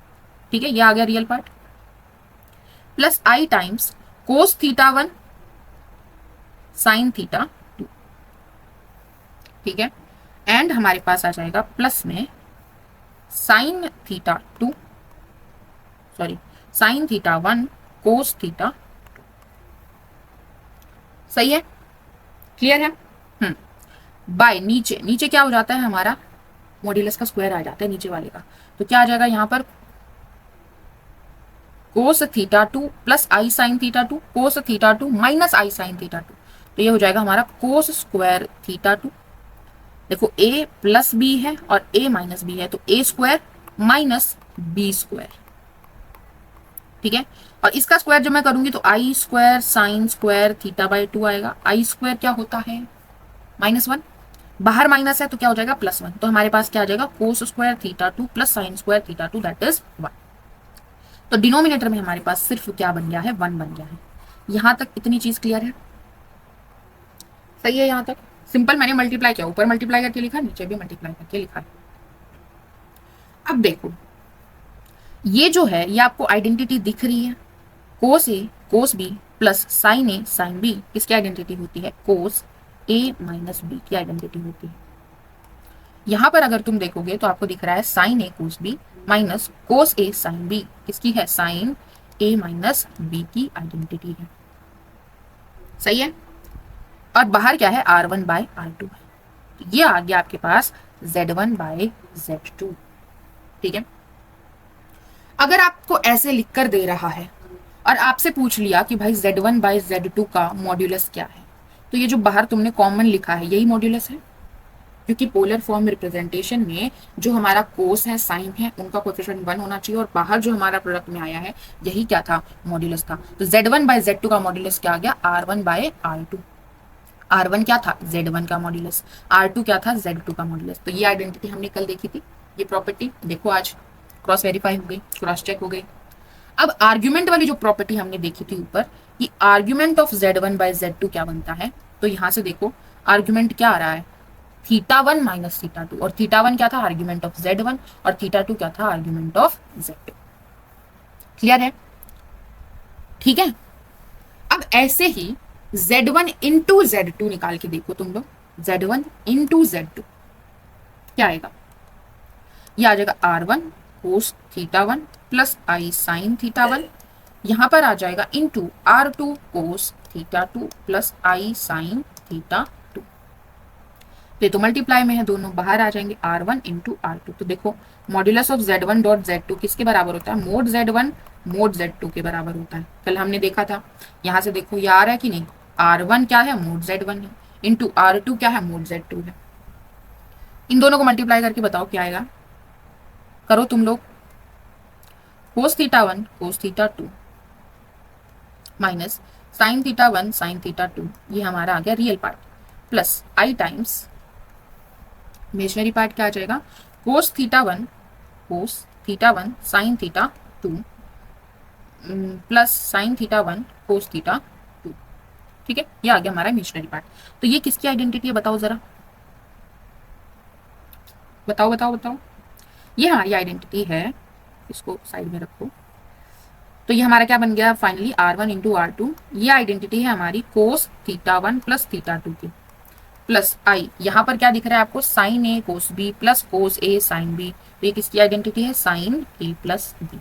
ठीक है, ये आ गया real part, plus i times cos theta one sine theta 2। ठीक है, एंड हमारे पास आ जाएगा प्लस में sign theta 2, sorry sine theta 1 कोस थीटा 2। सही है, क्लियर है। बाय नीचे क्या हो जाता है, हमारा मॉड्यूलस का स्क्वायर आ जाता है नीचे वाले का, तो क्या आ जाएगा यहाँ पर cos theta 2 plus i sine theta 2 cos theta 2 minus i sine theta 2, तो ये हो जाएगा हमारा कोस स्क्वायर थीटा 2। देखो a प्लस बी है और a माइनस बी है, तो a square minus b square. ठीक है, और इसका स्क्वायर जब मैं करूंगी तो i square sine square theta by 2 आएगा। आई स्क्वायर क्या होता है, -1, बाहर माइनस है तो क्या हो जाएगा +1, तो हमारे पास क्या आ जाएगा cos square theta 2 plus sign square theta 2 that is 1। तो डिनोमिनेटर में हमारे पास सिर्फ क्या बन गया है, 1 बन गया है। यहां तक इतनी चीज क्लियर है, सही है यहाँ तक। सिंपल मैंने मल्टीप्लाई किया, ऊपर मल्टीप्लाई करके लिखा, नीचे भी मल्टीप्लाई करके लिखा। अब देखो ये जो है ये आपको आइडेंटिटी दिख रही है, कोस ए कोस बी प्लस साइन ए साइन बी किसकी आइडेंटिटी होती है, कोस ए माइनस बी की आइडेंटिटी होती है। यहां पर अगर तुम देखोगे तो आपको दिख रहा है साइन ए कोस बी माइनस कोस ए साइन बी किसकी है, साइन ए माइनस बी की आइडेंटिटी है। सही है, और बाहर क्या है, r1 बाय r2 है, तो ये आ गया आपके पास z1 बाय z2। ठीक है, अगर आपको ऐसे लिखकर दे रहा है और आपसे पूछ लिया कि भाई z1 बाय z2 का मॉड्यूलस क्या है, तो ये जो बाहर तुमने कॉमन लिखा है यही मॉड्यूलस है, क्योंकि पोलर फॉर्म रिप्रेजेंटेशन में जो हमारा कोस है साइन है उनका कोएफिशिएंट 1 होना चाहिए, और बाहर जो हमारा प्रोडक्ट में आया है यही क्या था, मॉड्यूलस था। तो z1 बाय z2 का मॉड्यूलस क्या आ गया, r1 बाय r2। r1 क्या था, z1 का मॉड्यूलस, r2 क्या था, z2 का मॉड्यूलस। तो ये आइडेंटिटी हमने कल देखी थी, ये प्रॉपर्टी देखो आज क्रॉस वेरीफाई हो गई, क्रॉस चेक हो गई। अब आर्ग्यूमेंट वाली जो प्रॉपर्टी हमने देखी थी ऊपर, ये argument of z1 bye z2 क्या बनता है, तो यहां से देखो आर्ग्यूमेंट क्या आ रहा है, θ1 माइनस θ2, और θ1 क्या था, आर्ग्यूमेंट ऑफ z1, और θ2 क्या था, आर्ग्यूमेंट ऑफ z2। क्लियर है, ठीक है। अब ऐसे ही z1 इंटू z2 निकाल के देखो तुम लोग, z1 इंटू z2 क्या आएगा, ये आ जाएगा r1 cos θ1 plus i sign θ1, यहां पर आ जाएगा into r2 cos θ2 plus i sign θ2। तो ये तो मल्टीप्लाई में है, दोनों बाहर आ जाएंगे, R1 इंटू R2। तो देखो modulus of Z1 dot Z2 किसके बराबर होता है, मोड Z1 मोड Z2 के बराबर होता है। कल हमने देखा था, यहाँ से देखो ये आ रहा है कि नहीं, R1 क्या है, मोड Z1 है, इंटू R2 क्या है, मोड Z2 है। इन दोनों को मल्टीप्लाई करके बताओ क्या आएगा, करो तुम लोग। कोस थीटा 1 कोस theta 2 minus sine theta 1 sign theta 2, ये हमारा आ गया real part, plus i times imaginary part क्या आ जाएगा, cos theta 1 sign theta 2 plus sine theta 1 कोस थीटा 2। ठीक है, ये आ गया हमारा इमेजनरी पार्ट। तो ये किसकी आइडेंटिटी है बताओ जरा, बताओ बताओ बताओ। ये हमारी आइडेंटिटी है, इसको साइड में रखो। तो ये हमारा क्या बन गया फाइनली, R1 इंटू R2। ये आइडेंटिटी है हमारी कोस थीटा 1 प्लस थीटा 2 की, प्लस आई, यहाँ पर क्या दिख रहा है आपको, साइन ए कोस बी प्लस कोस ए साइन बी। तो ये किसकी आइडेंटिटी है, साइन ए प्लस बी।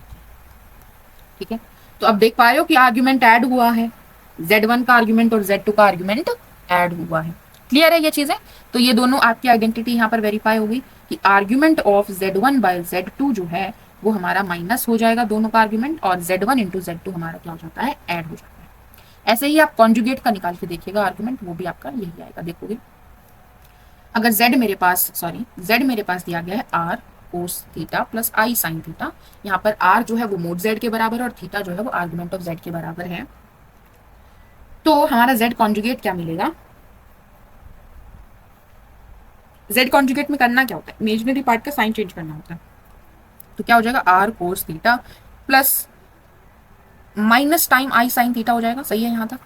ठीक है, तो अब देख पा रहे हो कि आर्ग्यूमेंट ऐड हुआ है, Z1 का आर्ग्यूमेंट और Z2 का आर्ग्यूमेंट ऐड हुआ है। क्लियर है ये चीजें। तो ये दोनों आपकी आइडेंटिटी यहाँ पर वेरीफाई होगी कि argument of Z1 bye Z2 जो है वो हमारा माइनस हो जाएगा दोनों का आर्ग्यूमेंट, और Z1 इंटू Z2 हमारा क्या हो जाता है, ऐड हो जाता है। ऐसे ही आप कॉन्जुगेट का निकाल के देखिएगा आर्ग्यूमेंट, वो भी आपका यही आएगा। देखोगे अगर Z मेरे पास दिया गया है R cos theta plus i sine theta, यहाँ पर R जो है वो मोड Z के बराबर है और थीटा जो है वो आर्गुमेंट ऑफ Z के बराबर है। तो हमारा Z कॉन्जुगेट क्या मिलेगा, Z कॉन्जुगेट में करना क्या होता है, इमेजिनरी पार्ट का साइन चेंज करना होता है। तो क्या हो जाएगा, R cos theta plus minus time I sine theta हो जाएगा। सही है यहाँ तक,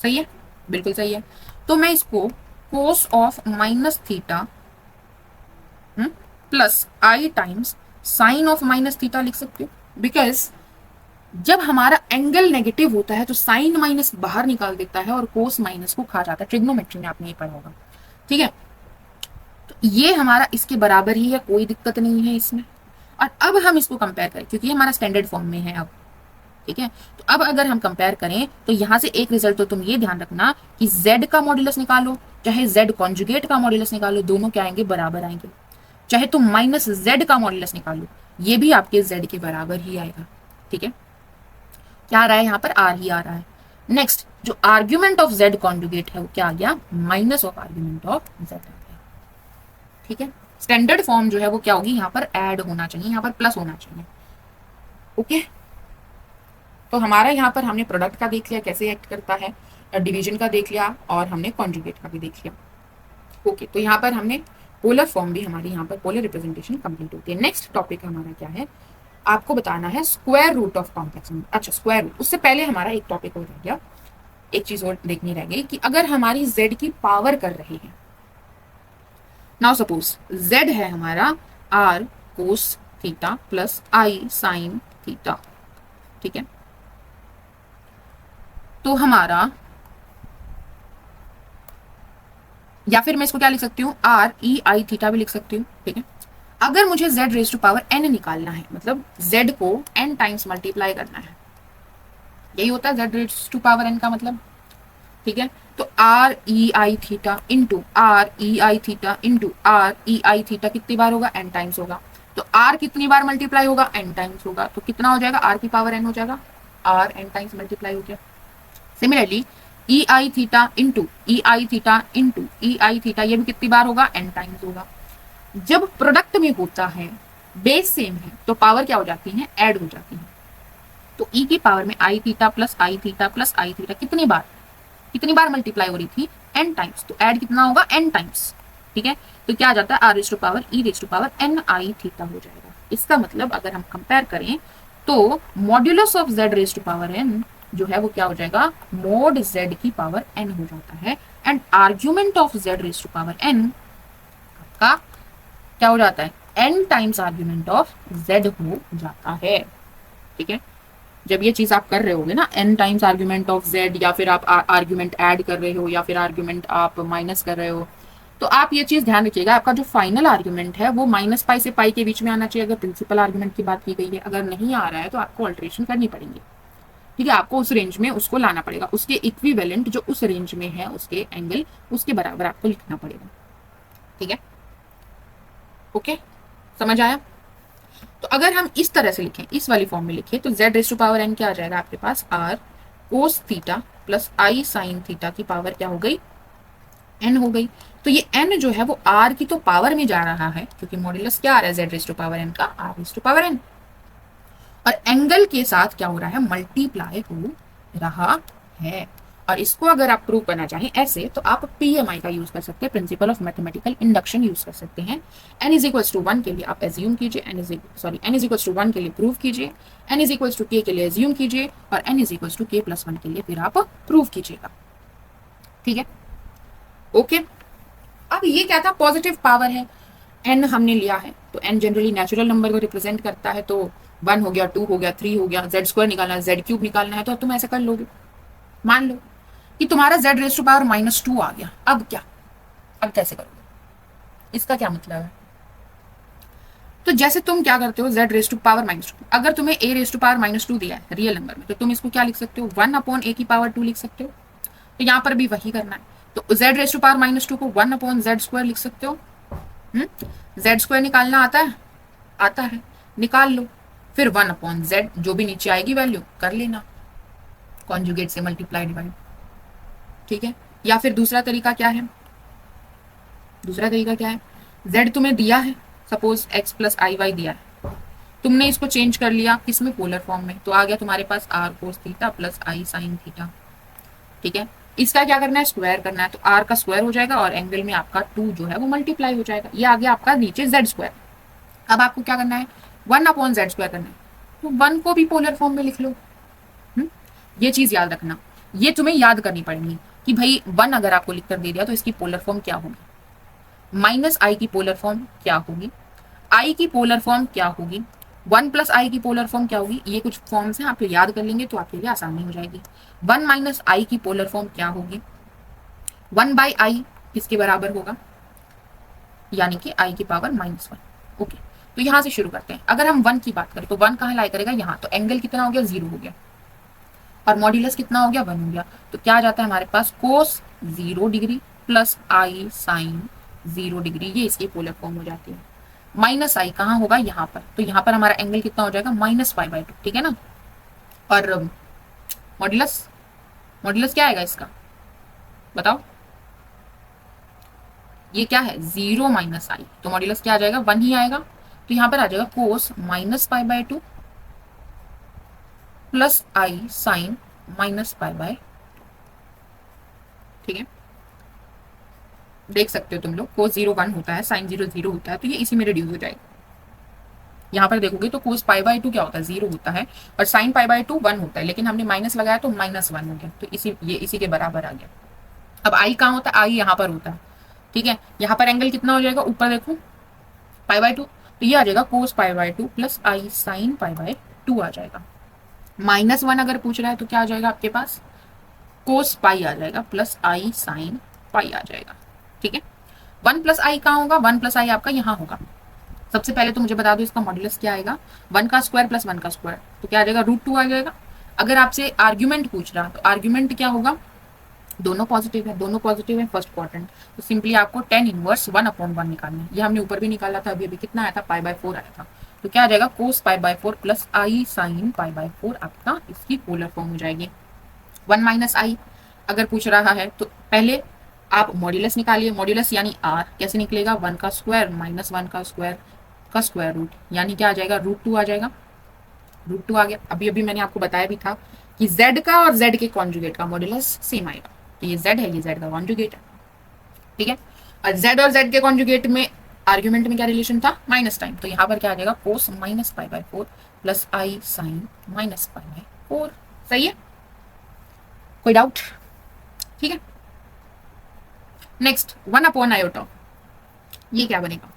सही है, बिल्कुल सही है। तो मैं इसको cos of minus theta plus i times sign of minus theta लिख सकती हूँ, बिकॉज जब हमारा एंगल नेगेटिव होता है तो साइन माइनस बाहर निकाल देता है और कोस माइनस को खा जाता है। ट्रिग्नोमेट्री में आपने ये पढ़ा होगा। ठीक है, तो ये हमारा इसके बराबर ही है, कोई दिक्कत नहीं है इसमें। और अब हम इसको कंपेयर करें, क्योंकि हमारा स्टैंडर्ड फॉर्म में है अब। ठीक है, तो अब अगर हम कंपेयर करें तो यहां से एक रिजल्ट तो तुम ये ध्यान रखना कि Z का मॉड्यूलस निकालो चाहे Z कॉन्जुगेट का मॉड्यूलस निकालो, दोनों क्या आएंगे, बराबर आएंगे। चाहे तुम माइनस Z का मॉड्यूलस निकालो, ये भी आपके Z के बराबर ही आएगा। ठीक है, क्या आ रहा है यहाँ पर, R ही आ रहा है। नेक्स्ट जो आर्ग्यूमेंट ऑफ Z कॉन्जुगेट है वो क्या आ गया, minus of argument of Z आ गया। ठीक है, स्टैंडर्ड फॉर्म जो है वो क्या होगी, यहाँ पर ऐड होना चाहिए, यहाँ पर प्लस होना चाहिए। ओके, तो हमारा यहाँ पर हमने प्रोडक्ट का देख लिया कैसे एक्ट करता है, डिवीजन का देख लिया, और हमने कॉन्जुगेट का भी देख लिया। ओके, तो यहाँ पर हमने पोलर फॉर्म भी, हमारी यहाँ पर पोलर रिप्रेजेंटेशन कंप्लीट होती है। नेक्स्ट टॉपिक हमारा क्या है, आपको बताना है square root of complex number. अच्छा, स्क्वायर रूट, उससे पहले हमारा एक टॉपिक और रह गया, एक चीज और देखनी रह गई कि अगर हमारी Z की पावर कर रही है, नाउ सपोज Z है हमारा R cos theta plus I sine theta. ठीक है, तो हमारा, या फिर मैं इसको क्या लिख सकती हूँ, R E I थीटा भी लिख सकती हूँ। ठीक है, अगर मुझे Z raise to power n निकालना है, मतलब Z को n टाइम्स मल्टीप्लाई करना है, यही होता है Z raise to power n का मतलब। ठीक है, तो R E I theta into R E I theta into R E I theta कितनी बार होगा, n टाइम्स होगा। तो R कितनी बार मल्टीप्लाई होगा, n टाइम्स होगा। तो कितना हो जाएगा, R की पावर n हो जाएगा, R n टाइम्स मल्टीप्लाई हो गया। Similarly E I theta into E I theta into E I theta, ये भी कितनी बार होगा, n टाइम्स होगा। जब प्रोडक्ट में होता है, बेस सेम है, तो पावर क्या हो जाती है, ऐड हो जाती है। तो E की पावर में I theta plus I theta plus I theta कितनी बार मल्टीप्लाई हो रही थी, n टाइम्स। तो ऐड कितना होगा, n टाइम्स। ठीक है, तो क्या आ जाता है, R raise to power E raise to power n I theta हो जाएगा। इसका मतलब अगर हम कंपेयर करें तो modulus of Z raise to power n जो है वो क्या हो जाएगा, मोड Z की पावर n हो जाता है, and argument of Z raise to power n का क्या हो जाता है, n times argument of Z हो जाता है। ठीक है, जब ये चीज आप कर रहे होगे ना, n times argument of Z, या फिर आप आर्ग्यूमेंट ऐड कर रहे हो, या फिर आर्ग्यूमेंट आप माइनस कर रहे हो, तो आप ये चीज ध्यान रखिएगा, आपका जो फाइनल आर्ग्यूमेंट है वो माइनस पाई से पाई के बीच में आना चाहिए, अगर प्रिंसिपल आर्ग्यूमेंट की बात की गई है। अगर नहीं आ रहा है तो आपको अल्टरेशन करनी पड़ेगी। ठीक है, आपको उस रेंज में उसको लाना पड़ेगा, उसके इक्विवेलेंट जो उस रेंज में है, उसके एंगल उसके बराबर आपको लिखना पड़ेगा। ठीक है, ओके, समझ आया? तो अगर हम इस तरह से लिखें, इस वाली फॉर्म में लिखें, तो z raise to power n क्या आ जाएगा आपके पास, r cos theta plus i sine theta की पावर क्या हो गई, n हो गई। तो ये n जो है वो r की तो पावर में जा रहा है, क्योंकि मॉड्यूलस क्या आ रहा है z raise to power n का, r raise to power n, और एंगल के साथ क्या हो रहा है, मल्टीप्लाई हो रहा है। और इसको अगर आप प्रूव करना चाहें ऐसे, तो आप पीएमआई का यूज कर सकते हैं, principle of mathematical induction use कर सकते हैं। n इज इक्वल्स टू 1 के लिए आप एज्यूम कीजिए, n इज इक्वल्स टू 1 के लिए प्रूव कीजिए, n is equals to k के लिए एज्यूम कीजिए, और n is equals to k plus 1 के लिए फिर आप प्रूव कीजिएगा। ठीक है, ओके। अब ये क्या था, पॉजिटिव पावर है, n हमने लिया है, तो n जनरली नेचुरल नंबर को रिप्रेजेंट करता है, तो 1 हो गया, 2 हो गया, 3 हो गया, z स्क्वायर निकालना है, z क्यूब निकालना है, तो तुम ऐसे कर लोगे। मान लो कि तुम्हारा z रेज टू पावर -2 आ गया, अब क्या, अब कैसे करोगे, इसका क्या मतलब है? तो जैसे तुम क्या करते हो, z रेज टू पावर -2, अगर तुम्हें a रेज टू पावर -2 दिया है रियल नंबर में, तो तुम इसको क्या लिख सकते हो, 1/a की पावर 2 लिख सकते हो। तो यहाँ पर भी वही करना है, तो z रेज टू पावर -2 को 1/z स्क्वायर लिख सकते हो। z स्क्वायर निकालना आता है, आता है, निकाल लो, फिर 1/z जो भी नीचे आएगी वैल्यू कर लेना, कॉन्जुगेट से मल्टीप्लाई डिवाइड। ठीक है, या फिर दूसरा तरीका क्या है, दूसरा तरीका क्या है, z तुम्हें दिया है, suppose x plus i Y दिया है, तुमने इसको चेंज कर लिया किसमें, पोलर फॉर्म में, तो आ गया तुम्हारे पास r cos theta plus i sine theta. ठीक है, इसका क्या करना है, स्क्वायर करना है, तो r का स्क्वायर हो जाएगा और एंगल में आपका 2 जो है वो मल्टीप्लाई हो जाएगा, ये आ गया आपका नीचे z स्क्वायर। अब आपको क्या करना है, 1/z स्क्वायर करना है, तो 1 को भी पोलर फॉर्म में लिख लो। ये चीज याद रखना, ये तुम्हें याद करनी पड़ेगी कि भाई 1 अगर आपको लिख कर दे दिया तो इसकी पोलर फॉर्म क्या होगी, -i की पोलर फॉर्म क्या होगी, i की पोलर फॉर्म क्या होगी, 1 प्लस आई की पोलर फॉर्म क्या होगी। ये कुछ फॉर्म्स हैं, आप याद कर लेंगे तो आपके लिए आसानी हो जाएगी। 1 - i की पोलर फॉर्म क्या होगी, 1/i किसके बराबर होगा, यानी कि i की पावर -1। ओके, तो यहां से शुरू करते हैं। अगर हम 1 की बात करें तो 1 कहाँ लाई करेगा, यहाँ, तो एंगल कितना हो गया, 0 हो गया, और मॉड्यूलस कितना हो गया, 1 हो गया, तो क्या आ जाता है हमारे पास, कोस 0 degree plus i sign 0 degree, ये इसकी पोलर फॉर्म हो जाती है। -i कहाँ होगा, यहाँ पर, तो यहाँ पर हमारा एंगल कितना हो जाएगा, -π/2, ठीक है ना। और मॉड्यूलस, मॉड्यूलस क्या आएगा इसका, बताओ, ये क्या है, 0 - i, तो मॉड्यूलस क्या आ जाएगा, 1 ही आएगा, तो यहाँ पर आ जाएगा कोस -π/2 प्लस आई साइन -π/2। ठीक है, देख सकते हो तुम लोग, कोस 0 1 होता है, साइन 0 0 होता है, तो ये इसी में रिड्यूस हो जाएगा। यहाँ पर देखोगे तो कोस π/2 क्या होता है, 0 होता है, और साइन π/2 1 होता है, लेकिन हमने माइनस लगाया तो -1 हो गया, तो इसी के बराबर आ गया। अब आई कहाँ होता है, आई यहाँ पर होता है। ठीक है, यहाँ पर एंगल कितना हो जाएगा, ऊपर देखो π/2, तो ये आ जाएगा कोस π/2 प्लस आई साइन π/2 आ जाएगा। -1 अगर पूछ रहा है तो क्या आ जाएगा आपके पास, कोस पाई आ जाएगा प्लस आई साइन पाई आ जाएगा। ठीक है, 1 प्लस आई कहाँ होगा, 1 प्लस आई आपका यहाँ होगा। सबसे पहले तो मुझे बता दो इसका मॉड्यूलस क्या आएगा, 1 का स्क्वायर प्लस 1 का स्क्वायर, तो क्या आ जाएगा, √2 आ जाएगा। अगर आपसे आर्ग्यूमेंट पूछ रहा तो आर्ग्यूमेंट क्या होगा, दोनों पॉजिटिव है, दोनों पॉजिटिव है फर्स्ट क्वाड्रेंट, तो सिंपली आपको tan इनवर्स 1/1 निकालना है। ये हमने ऊपर भी निकाला था, अभी कितना आया था, π/4 आया था, तो क्या आ जाएगा, कोस π/4 प्लस आई साइन π/4 आपका इसकी पोलर फॉर्म हो जाएगी। 1 - i अगर पूछ रहा है तो पहले आप मॉड्यूलस निकालिए, मॉड्यूलस यानी r कैसे निकलेगा, 1 का स्क्वायर माइनस 1 का स्क्वायर रूट, यानी क्या आ जाएगा, √2 आ जाएगा, √2 आ गया। अभी अभी मैंने आपको बताया भी था कि z का और z के कॉन्जुगेट का मॉड्यूलस सेम आएगा, तो ये z है, ये z का कॉन्जुगेट है। ठीक है, और z के कॉन्जुगेट में आर्ग्यूमेंट में क्या रिलेशन था, माइनस टाइम, तो यहाँ पर क्या आ जाएगा, कोस -π/4 प्लस आई साइन -π/4। सही है, कोई डाउट? ठीक है, नेक्स्ट 1/i, ये क्या बनेगा,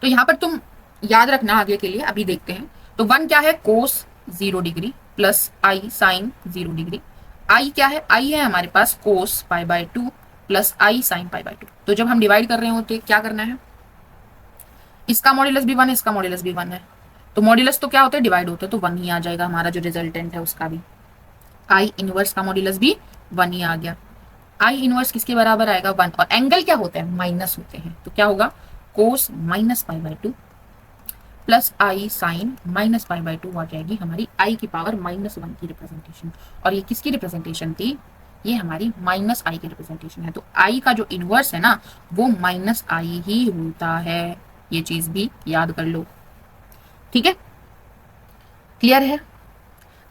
तो यहाँ पर तुम याद रखना आगे के लिए, अभी देखते हैं। तो 1 क्या है, कोस 0 degree plus i sign 0 degree, आई क्या है, आई है हमारे पास कोस π/2 प्लस आई साइन π/2। तो जब हम डिवाइड कर रहे हो तो क्या करना है, इसका मॉड्यूलस भी 1 है, इसका मॉड्यूलस भी 1 है, तो मॉड्यूलस तो क्या होता है, डिवाइड होता है, तो 1 ही आ जाएगा हमारा जो रिजल्टेंट है उसका भी। आई इनवर्स का मॉड्यूलस भी 1 ही आ गया। आई इनवर्स किसके बराबर आएगा 1, और एंगल क्या होते हैं माइनस होते हैं, तो क्या होगा cos minus pi by 2 plus i sine minus pi by 2 आ जाएगी हमारी आई की पावर -1 की रिप्रेजेंटेशन। और ये किसकी रिप्रेजेंटेशन थी, ये हमारी माइनस आई की रिप्रेजेंटेशन है। तो आई का जो इनवर्स है ना वो माइनस आई ही होता है, ये चीज भी याद कर लो, ठीक है, क्लियर है।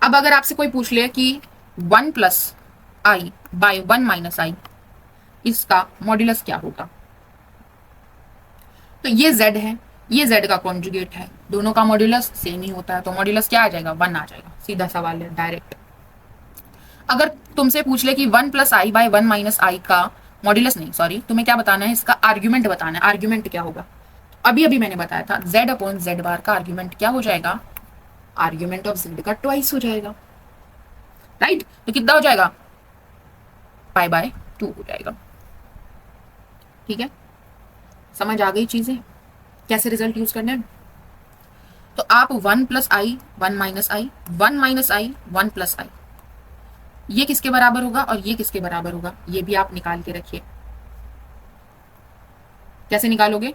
अब अगर आपसे कोई पूछ ले कि 1 प्लस आई बाय 1 माइनस आई इसका मॉड्यूलस क्या होगा, तो ये z है, ये z का कॉन्जुगेट है, दोनों का मॉड्यूलस सेम ही होता है, तो मॉड्यूलस क्या आ जाएगा 1 आ जाएगा, सीधा सवाल है डायरेक्ट। अगर तुमसे पूछ ले कि 1 प्लस आई बाय 1 माइनस आई का मॉड्यूलस, नहीं सॉरी, तुम्हें क्या बताना है, इसका आर्ग्यूमेंट बताना है, आर्ग्यूमेंट क्या होगा, अभी अभी मैंने बताया था z अपॉन z बार का आर्ग्यूमेंट क्या हो जाएगा, आर्ग्यूमेंट ऑफ z का ट्वाइस हो जाएगा, राइट, तो कितना हो जाएगा पाई बाय 2 हो जाएगा, ठीक है, समझ आ गई चीजें कैसे रिजल्ट यूज करने हैं। तो आप 1 प्लस आई 1 माइनस आई 1 माइनस आई 1 प्लस आई, ये किसके बराबर होगा और ये किसके बराबर होगा, ये भी आप निकाल के रखिए। कैसे निकालोगे,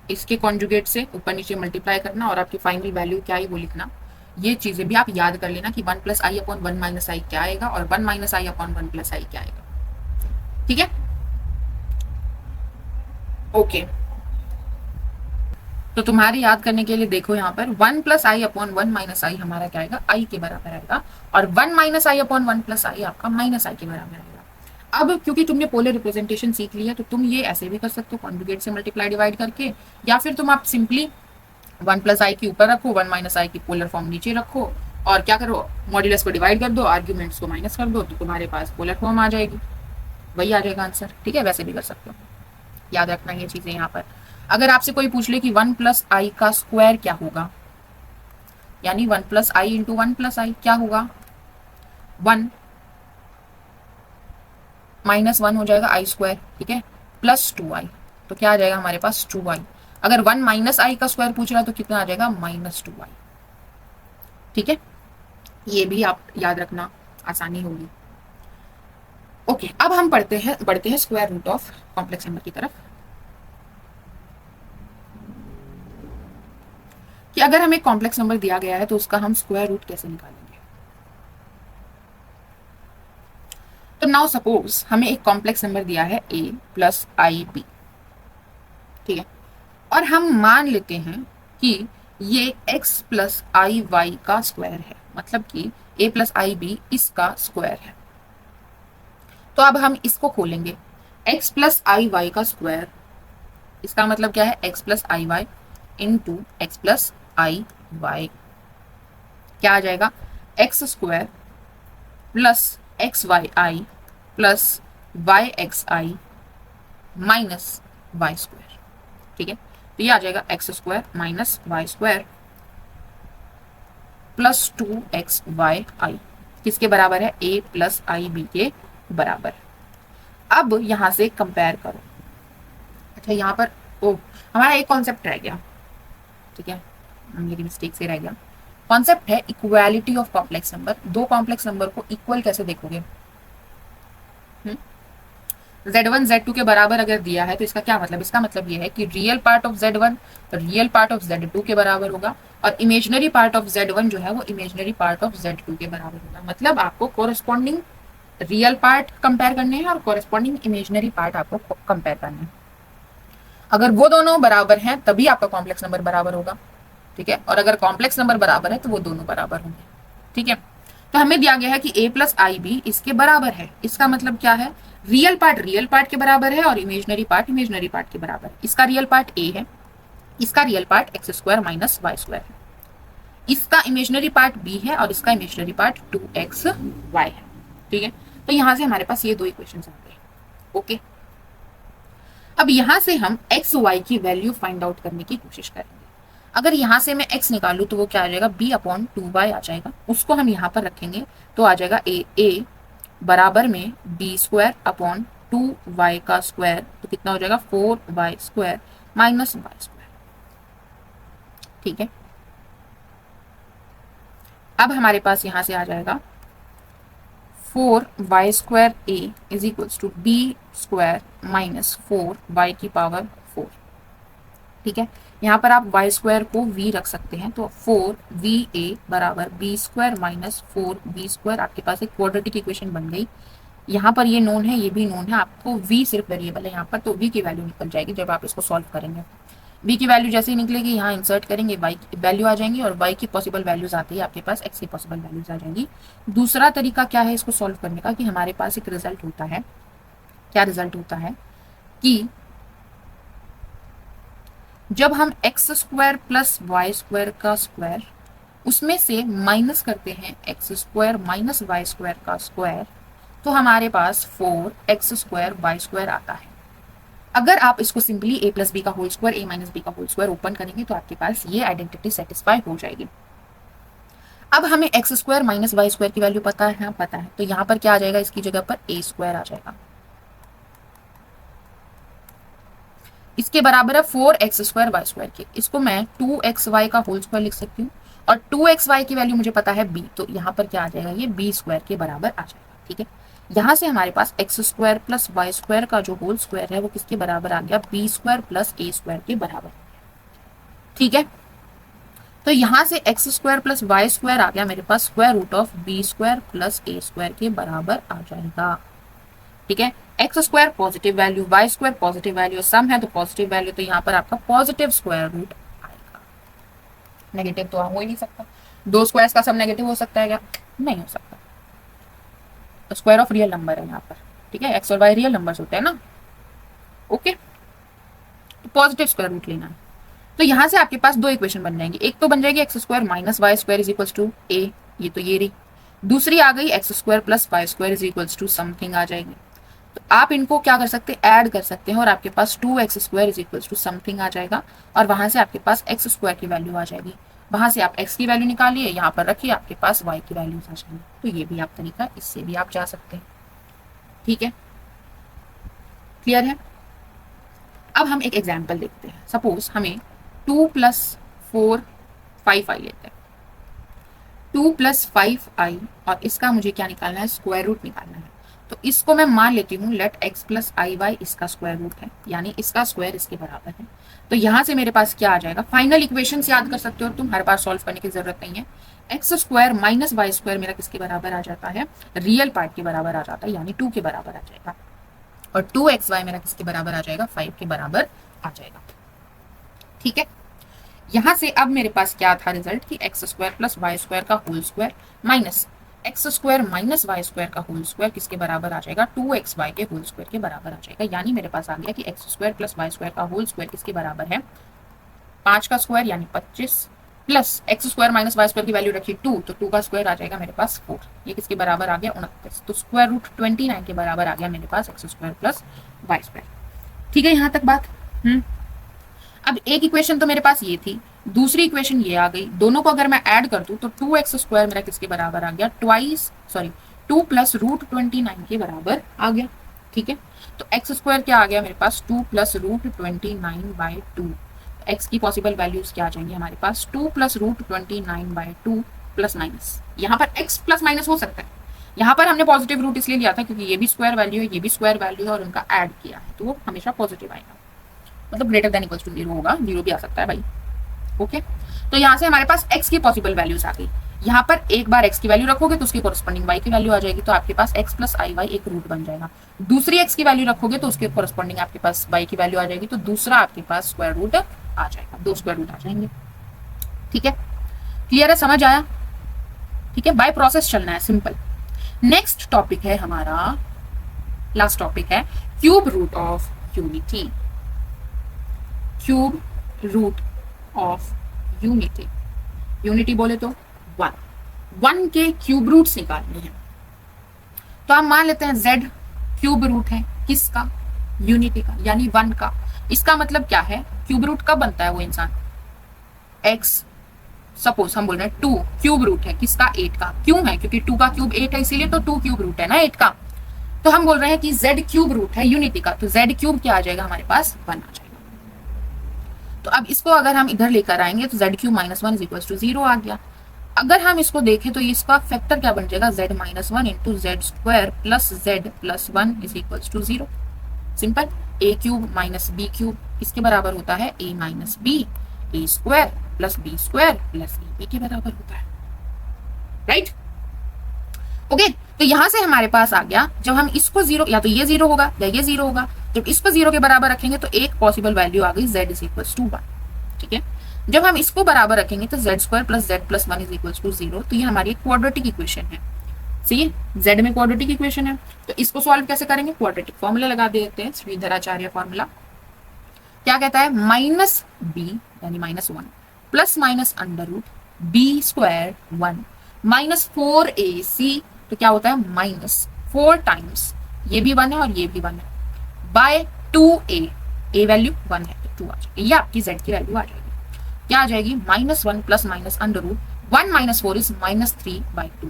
इसके कॉन्जुगेट से ऊपर नीचे मल्टीप्लाई करना और आपकी फाइनल वैल्यू क्या आई वो लिखना। ये चीजें भी आप याद कर लेना कि 1 प्लस आई अपॉन 1 माइनस आई क्या आएगा और 1 माइनस आई अपॉन 1 प्लस आई क्या आएगा, ठीक है, ओके। तो तुम्हारे याद करने के लिए देखो यहाँ पर 1 प्लस आई अपॉन 1 माइनस आई हमारा क्या आएगा आई के बराबर आएगा, और 1 माइनस आई अपॉन 1 प्लस आई आपका माइनस आई के बराबर आएगा। अब क्योंकि तुमने पोलर रिप्रेजेंटेशन सीख लिया तो तुम ये ऐसे भी कर सकते हो कॉन्जुगेट से मल्टीप्लाई डिवाइड करके, या फिर तुम आप सिंपली 1 प्लस आई के ऊपर रखो 1 माइनस आई की पोलर फॉर्म नीचे रखो और क्या करो मॉड्यूलस को डिवाइड कर दो, आर्ग्यूमेंट्स को माइनस कर दो, तो तुम्हारे पास पोलर फॉर्म आ जाएगी, वही आ जाएगा आंसर, ठीक है, वैसे भी कर सकते हो, याद रखना ये चीजें यहाँ पर। अगर आपसे कोई पूछ ले कि 1 प्लस आई का स्क्वायर क्या होगा, यानी 1 प्लस आई इंटू 1 प्लस आई क्या होगा, 1 माइनस 1 हो जाएगा आई स्क्वायर, ठीक है, प्लस 2 आई, तो क्या आ जाएगा हमारे पास 2 आई। अगर 1 माइनस आई का स्क्वायर पूछ रहा है तो कितना आ जाएगा -2 आई, ठीक है, ये भी आप याद रखना, आसानी होगी। ओके, अब हम बढ़ते हैं square root of complex number की तरफ, कि अगर हमें कॉम्प्लेक्स नंबर दिया गया है तो उसका हम स्क्वायर रूट कैसे निकालेंगे। तो नाउ सपोज हमें एक कॉम्प्लेक्स नंबर दिया है a प्लस आई बी, ठीक है, और हम मान लेते हैं कि ये x प्लस आई वाई का स्क्वायर है, मतलब कि a प्लस आई बी इसका स्क्वायर है। तो अब हम इसको खोलेंगे, x प्लस आई वाई का स्क्वायर, इसका मतलब क्या है x plus i y into x plus i y, क्या आ जाएगा x square plus x y i plus y x i minus y square, ठीक है, तो ये आ जाएगा x square minus y square plus 2xy आई, किसके बराबर है a प्लस आई बी के बराबर। अब यहां से कंपेयर करो, अच्छा यहाँ पर ओ हमारा एक कॉन्सेप्ट रह गया, ठीक है, मेरी मिस्टेक से रह गया, कॉन्सेप्ट है इक्वालिटी ऑफ कॉम्प्लेक्स नंबर। दो कॉम्प्लेक्स नंबर को इक्वल कैसे देखोगे, z1 z2 के बराबर अगर दिया है तो इसका क्या मतलब, इसका मतलब ये है कि real part of z1 real part of z2 के बराबर होगा और इमेजनरी पार्ट ऑफ z1 जो है वो इमेजनरी पार्ट ऑफ z2 के बराबर होगा। मतलब आपको कोरस्पॉन्डिंग रियल पार्ट कंपेयर करने हैं और कोरस्पॉन्डिंग इमेजनरी पार्ट आपको कंपेयर करना है। अगर वो दोनों बराबर हैं तभी आपका कॉम्प्लेक्स नंबर बराबर होगा, ठीक है, और अगर कॉम्प्लेक्स नंबर बराबर है तो वो दोनों बराबर होंगे, ठीक है। तो हमें दिया गया है कि a प्लस आई बी इसके बराबर है, इसका मतलब क्या है, रियल पार्ट के बराबर है और इमेजनरी पार्ट के बराबर है। इसका रियल पार्ट a है, इसका real part x square minus y square है, इसका इमेजनरी पार्ट b है और इसका इमेजनरी पार्ट 2xy है, ठीक है। तो यहां से हमारे पास ये दो इक्वेशंस आ गए, ओके। अब यहां से हम एक्स वाई की वैल्यू फाइंड आउट करने की कोशिश करेंगे। अगर यहां से मैं x निकालू तो वो क्या आ जाएगा b अपॉन 2y आ जाएगा, उसको हम यहाँ पर रखेंगे तो आ जाएगा a बराबर में b स्क्वायर अपॉन 2y का स्क्वायर, तो कितना हो जाएगा 4y square minus y square, ठीक है। अब हमारे पास यहां से आ जाएगा 4y² a is equals to b² minus 4y की पावर 4। ठीक है, यहाँ पर आप y² को v रख सकते हैं, तो 4va बराबर b² माइनस 4b²। आपके पास एक क्वाड्रेटिक इक्वेशन बन गई। यहाँ पर ये नोन है, ये भी नोन है, आपको v सिर्फ वेरिएबल है यहाँ पर, तो v की वैल्यू निकल जाएगी जब आप इसको सॉल्व करेंगे। v की वैल्यू जैसे ही निकलेगी यहाँ इंसर्ट करेंगे, y की वैल्यू आ जाएंगी, और y की पॉसिबल वैल्यूज आती है आपके पास x की पॉसिबल वैल्यूज आ जाएंगी। दूसरा तरीका क्या है इसको सॉल्व करने का, कि हमारे पास एक रिजल्ट होता है। क्या रिजल्ट होता है कि जब हम x² प्लस y² का स्क्वायर उसमें से माइनस करते हैं x² माइनस y² का स्क्वायर, तो हमारे पास 4x² y² आता है। अगर आप इसको सिंपली a प्लस बी का whole square a minus b का होल स्क्वायर ओपन करेंगे तो आपके पास ये आइडेंटिटी सेटिस्फाई हो जाएगी। अब हमें x² माइनस y² की वैल्यू पता है, पता है, तो यहाँ पर क्या आ जाएगा, इसकी जगह पर a² आ जाएगा। इसके बराबर है 4x² y² के, इसको मैं 2xy का होल स्क्वायर लिख सकती हूँ, और 2xy की वैल्यू मुझे पता है b, तो यहाँ पर क्या आ जाएगा, ये b² के बराबर आ जाएगा। ठीक है, यहाँ से हमारे पास x² प्लस y² का जो होल स्क्वायर है वो किसके बराबर आ गया, b² प्लस a² के बराबर। ठीक है, तो यहाँ से x² प्लस y² आ गया मेरे पास square root of b² plus a² के बराबर आ जाएगा। ठीक है, x² positive value, y² positive value, sum है तो पॉजिटिव वैल्यू, तो यहाँ पर आपका पॉजिटिव स्क्वायर रूट आएगा। नेगेटिव तो हो ही नहीं सकता, दो स्क्वायर्स का सम नेगेटिव हो सकता है क्या, नहीं हो सकता। तो स्क्वायर ऑफ रियल नंबर है यहाँ पर। ठीक है, x और y रियल नंबर्स होते हैं ना। ओके, तो पॉजिटिव स्क्वायर रूट लेना है, तो यहाँ से आपके पास दो इक्वेशन बन जाएंगी। एक तो बन जाएगी x² minus y² is equals to a, ये तो ये रही। दूसरी आ गई x² plus y² is equals to something आ जाएगी। तो आप इनको क्या कर सकते हैं, ऐड कर सकते हैं, और आपके पास 2x² is equals to something आ जाएगा, और वहां से आपके पास x² की वैल्यू आ जाएगी। वहां से आप x की वैल्यू निकालिए, यहाँ पर रखिए, आपके पास y की वैल्यूज आ जाएंगी। तो ये भी आप तरीका, इससे भी आप जा सकते हैं। ठीक है, क्लियर है। अब हम एक एग्जाम्पल देखते हैं। सपोज हमें 2 प्लस 4 5i लेते हैं, 2 प्लस 5i, और इसका मुझे क्या निकालना है, स्क्वायर रूट निकालना है। तो इसको मैं मान लेती हूँ late x plus i Y इसका स्क्वायर रूट है, यानी इसका स्क्वायर इसके बराबर है। तो यहाँ से मेरे पास क्या आ जाएगा, फाइनल इक्वेशन याद कर सकते हो तुम, हर बार सॉल्व करने की जरूरत नहीं है। x² माइनस y² मेरा किसके बराबर आ जाता है, रियल पार्ट के बराबर आ जाता है, यानी 2 के बराबर आ जाएगा, और 2xy मेरा किसके बराबर आ जाएगा, 5 के बराबर आ जाएगा। ठीक है, यहां से अब मेरे पास क्या था रिजल्ट, कि x² प्लस y² का whole square minus x² minus y² का होल स्क्वायर किसके बराबर आ जाएगा, 2xy के होल स्क्वायर के बराबर आ जाएगा। यानी मेरे पास आ गया कि x² प्लस y² का होल स्क्वायर किसके बराबर है, 5 का स्क्वायर यानी 25, प्लस x² माइनस y² की वैल्यू रखी 2, तो 2 का स्क्वायर आ जाएगा मेरे पास 4, ये किसके बराबर आ गया, 29। तो स्क्वायर रूट 29 के बराबर आ गया मेरे पास x² प्लस y²। ठीक है, यहाँ तक बात। अब एक इक्वेशन तो मेरे पास ये थी, दूसरी इक्वेशन ये आ गई, दोनों को अगर मैं ऐड कर दूं तो 2x² मेरा किसके बराबर आ गया, 2 प्लस रूट 29 के बराबर आ गया। ठीक है, तो x² क्या आ गया मेरे पास, 2 प्लस रूट 29/2। x की पॉसिबल वैल्यूज क्या आ जाएंगी हमारे पास, 2 प्लस रूट 29/2 प्लस माइनस, यहाँ पर x प्लस माइनस हो सकता है, यहाँ पर हमने पॉजिटिव रूट इसलिए लिया था क्योंकि ये भी स्क्वायर वैल्यू है, ये भी स्क्वायर वैल्यू है, और उनका ऐड किया है तो वो हमेशा पॉजिटिव आएगा, मतलब ग्रेटर देन इक्वल्स टू 0 होगा, 0 भी आ सकता है भाई। ओके, तो यहाँ से हमारे पास x की पॉसिबल वैल्यूज आ गई। यहाँ पर एक बार x की वैल्यू रखोगे तो उसकी कोरस्पॉन्डिंग y की वैल्यू आ जाएगी, तो आपके पास x प्लस आई वाई एक रूट बन जाएगा। दूसरी x की वैल्यू रखोगे तो उसके कोरस्पॉन्डिंग आपके पास y की वैल्यू आ जाएगी, तो दूसरा आपके पास स्क्वायर रूट आ जाएगा, 2 स्क्वायर रूट आ जाएंगे। ठीक है, क्लियर है, समझ आया। ठीक है, बाय प्रोसेस चलना है, सिंपल। नेक्स्ट टॉपिक है हमारा, लास्ट टॉपिक है cube root of unity. Cube root of unity, unity बोले तो 1 के क्यूब रूट्स निकालने हैं। तो हम मान लेते हैं z क्यूब रूट है किसका, यूनिटी का, यानी 1 का। इसका मतलब क्या है, क्यूब रूट कब बनता है वो इंसान, x, सपोज हम बोल रहे हैं 2 क्यूब रूट है किसका, 8 का। क्यों है, क्योंकि 2 का क्यूब 8 है, इसीलिए तो 2 क्यूब रूट है ना 8 का। तो हम बोल रहे हैं कि z क्यूब रूट है यूनिटी का, तो z क्यूब क्या आ जाएगा हमारे पास, 1 आ जाएगा। तो अब इसको अगर हम इधर लेकर आएंगे तो z cube minus 1 is equal to 0 आ गया। अगर हम इसको देखें तो इसका फैक्टर क्या बन जाएगा, z minus one into z square plus z plus one is equals to 0। Simple, a cube minus b cube किसके बराबर होता है, a minus b, a square plus b square plus a b के बराबर होता है, राइट। ओके, तो यहां से हमारे पास आ गया, जब हम इसको जीरो, या तो ये जीरो होगा या ये जीरो होगा, जब इसको जीरो के बराबर रखेंगे तो एक पॉसिबल वैल्यू आ गई z इज इक्वल्स टू 1, ठीक है। जब हम इसको बराबर रखेंगे तो z square plus z plus one is equals to 0, तो ये हमारी क्वाड्रेटिक इक्वेशन है। सही है, z में क्वाड्रेटिक इक्वेशन है, तो इसको सॉल्व कैसे करेंगे, क्वाड्रेटिक फॉर्मूला लगा देते हैं, श्रीधराचार्य फॉर्मूला। क्या कहता है, माइनस बी यानी minus one plus minus under root b square one minus 4ac, तो क्या होता है माइनस 4 टाइम्स, ये भी 1 है और ये भी 1 है, बाय 2a, a वैल्यू 1 है तो 2 आ जाएगी, ये आपकी z की वैल्यू आ जाएगी। क्या आ जाएगी, minus one plus minus under root 1 minus 4 is minus 3/2।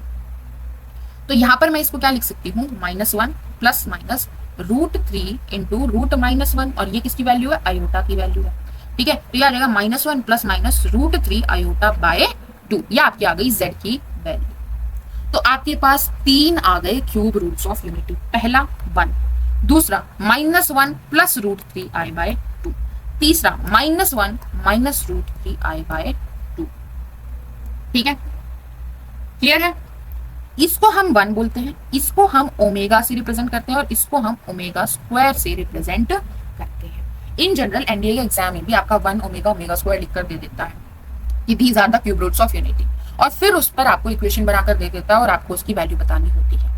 तो यहां पर मैं इसको क्या लिख सकती हूँ, minus one plus minus root 3 into root minus one, और ये किसकी वैल्यू है, आयोटा की वैल्यू है, ठीक है। तो ये आ जाएगा minus one plus minus root 3 iota by 2, ये आपकी आ गई z की वैल्यू। तो आपके पास 3 आ गए क्यूब रूट्स ऑफ यूनिटी, पहला 1, दूसरा minus one plus root 3i by 2, तीसरा minus one minus root 3i by 2, ठीक है, क्लियर है। इसको हम 1 बोलते हैं, इसको हम ओमेगा से रिप्रेजेंट करते हैं और इसको हम ओमेगा स्क्वायर से रिप्रेजेंट करते हैं। इन जनरल एनडीए के एग्जाम में भी आपका 1 ओमेगा ओमेगा स्क्वायर लिखकर दे देता है कि these are the cube roots of unity, और फिर उस पर आपको इक्वेशन बनाकर दे देता है और आपको उसकी वैल्यू बतानी होती है,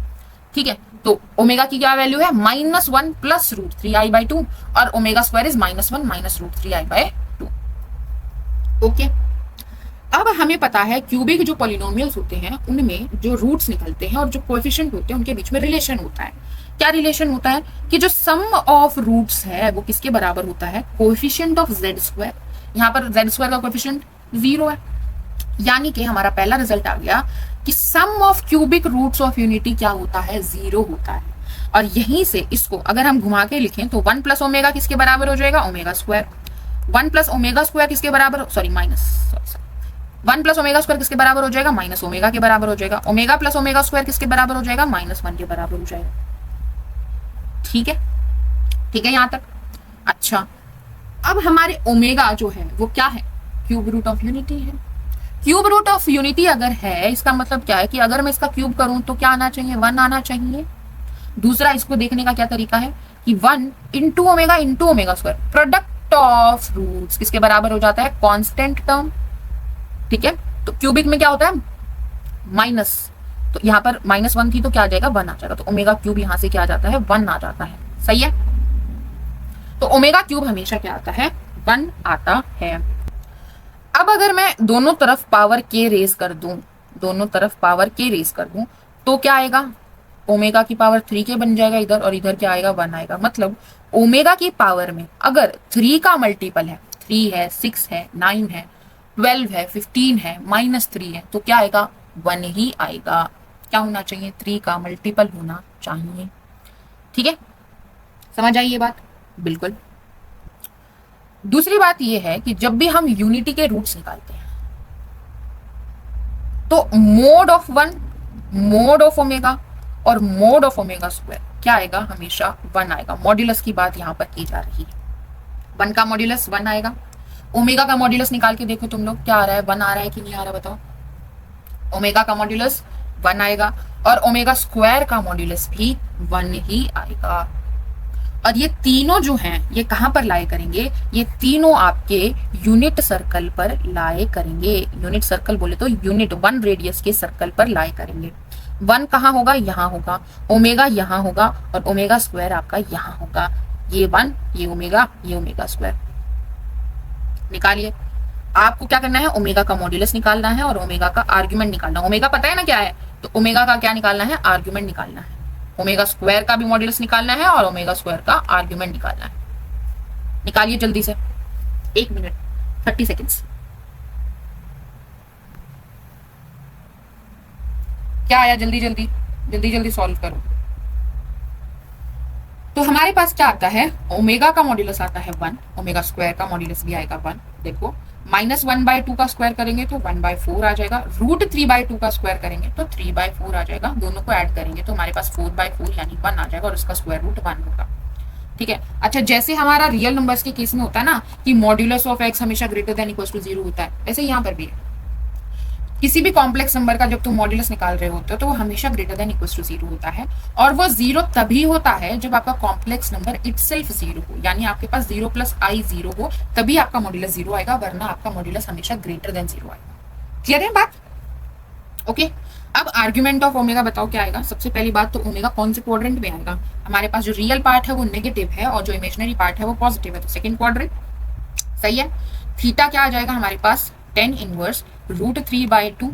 ठीक है। तो ओमेगा की क्या वैल्यू है, minus one plus root 3i by 2, और omega square is minus one minus root 3i by 2। Okay, अब हमें पता है क्यूबिक जो पॉलिनोमियल्स होते हैं उनमें जो रूट्स निकलते हैं और जो कोएफिशिएंट होते हैं उनके बीच में रिलेशन होता है। क्या रिलेशन होता है कि जो सम ऑफ रूट्स है वो किसके बराबर होता है, कोएफिशिएंट ऑफ जेड स्क्वायर। यहाँ पर जेड स्क्वायर का कोएफिशिएंट 0 है, यानी कि हमारा पहला रिजल्ट आ गया कि sum of cubic roots of unity क्या होता है, 0 होता है। और यहीं से इसको अगर हम घुमा के लिखें तो 1 प्लस ओमेगा किसके बराबर हो जाएगा, omega square. 1 plus omega square किसके बराबर, sorry minus 1 plus omega square किसके बराबर हो जाएगा, माइनस ओमेगा के बराबर हो जाएगा। ओमेगा प्लस ओमेगा स्क्वायर किसके बराबर हो जाएगा, -1 के बराबर हो जाएगा, ठीक है, ठीक है यहाँ तक। अच्छा, अब हमारे ओमेगा जो है वो क्या है, क्यूब रूट ऑफ यूनिटी है। क्यूब रूट ऑफ यूनिटी अगर है, इसका मतलब क्या है कि अगर मैं इसका क्यूब करूं तो क्या आना चाहिए, 1 आना चाहिए। दूसरा इसको देखने का क्या तरीका है कि 1 into omega square, product of roots किसके बराबर हो जाता है, कांस्टेंट टर्म, ठीक है। तो क्यूबिक में क्या होता है, माइनस, तो यहाँ पर -1 थी तो क्या आ जाएगा, 1 आ जाएगा। तो ओमेगा क्यूब यहाँ से क्या आ जाता है, 1 आ जाता है, सही है। तो ओमेगा क्यूब हमेशा क्या आता है, 1 आता है। अब अगर मैं दोनों तरफ पावर के रेज कर दूं, दोनों तरफ पावर के रेज कर दूं तो क्या आएगा, ओमेगा की पावर 3 के बन जाएगा इधर, और इधर क्या आएगा, 1 आएगा। मतलब ओमेगा की पावर में अगर 3 का मल्टीपल है, 3 है, 6 है, 9 है, 12 है, 15 है, -3 है, तो क्या आएगा, 1 ही आएगा। क्या होना चाहिए, 3 का मल्टीपल होना चाहिए, ठीक है, समझ आई ये बात, बिल्कुल। दूसरी बात यह है कि जब भी हम यूनिटी के रूट्स निकालते हैं तो mode of 1, mode of omega और मोड ऑफ ओमेगा स्क्वायर क्या आएगा, हमेशा 1 आएगा। मॉड्यूलस की बात यहां पर की जा रही है, 1 का मॉड्यूलस 1 आएगा। ओमेगा का मॉड्यूलस निकाल के देखो तुम लोग, क्या आ रहा है, 1 आ रहा है कि नहीं आ रहा, बताओ। ओमेगा का मॉड्यूलस 1 आएगा और ओमेगा स्क्वायर का मॉड्यूलस भी 1 ही आएगा। और ये तीनों जो हैं ये कहां पर लाए करेंगे, ये तीनों आपके यूनिट सर्कल पर लाए करेंगे। यूनिट सर्कल बोले तो यूनिट 1 रेडियस के सर्कल पर लाए करेंगे। 1 कहां होगा, यहां होगा, ओमेगा यहां होगा और ओमेगा स्क्वायर आपका यहां होगा। ये 1, ये ओमेगा स्क्वायर निकालिए। आपको क्या करना है, ओमेगा का मॉड्यूलस निकालना है और ओमेगा का आर्ग्यूमेंट निकालना है। ओमेगा पता है ना क्या है, तो ओमेगा का क्या निकालना है, आर्ग्यूमेंट निकालना है। ओमेगा स्क्वायर का भी मॉड्यूलस निकालना है और ओमेगा स्क्वायर का आर्ग्यूमेंट निकालना है। निकालिए जल्दी से, 1 मिनट 30 सेकेंड्स। क्या आया, जल्दी जल्दी जल्दी जल्दी सॉल्व करो। तो हमारे पास क्या आता है, ओमेगा का मॉड्यूलस आता है 1, ओमेगा स्क्वायर का मॉड्यूलस भी आएगा 1। देखो -1/2 का स्क्वायर करेंगे तो 1/4 आ जाएगा, √3/2 का स्क्वायर करेंगे तो 3/4 आ जाएगा, दोनों को ऐड करेंगे तो हमारे पास 4/4 यानी 1 आ जाएगा और उसका स्क्वायर रूट 1 होगा। ठीक है। अच्छा, जैसे हमारा रियल नंबर्स के केस में होता है ना कि मॉड्यूलस ऑफ एक्स हमेशा ग्रेटर देन इक्वल टू 0 होता है, वैसे यहाँ पर भी है। किसी भी कॉम्प्लेक्स नंबर का जब तुम मॉड्यूलस निकाल रहे होते हो तो वो हमेशा ग्रेटर देन इक्वल टू 0 होता है, और वो 0 तभी होता है जब आपका कॉम्प्लेक्स नंबर इटसेल्फ 0 हो, यानी आपके पास 0 + i 0 हो, तभी आपका मॉड्यूलस 0 आएगा, वरना आपका मॉड्यूलस हमेशा ग्रेटर देन 0 आएगा। क्लियर है बात? ओके। अब आर्ग्यूमेंट ऑफ ओमेगा बताओ क्या आएगा। सबसे पहली बात तो ओमेगा कौन से क्वाड्रेंट में आएगा। हमारे पास जो रियल पार्ट है वो नेगेटिव है और जो इमेजिनरी पार्ट है वो पॉजिटिव है, तो सेकंड क्वाड्रेंट सही है। थीटा क्या आ जाएगा हमारे पास, tan इनवर्स √3/2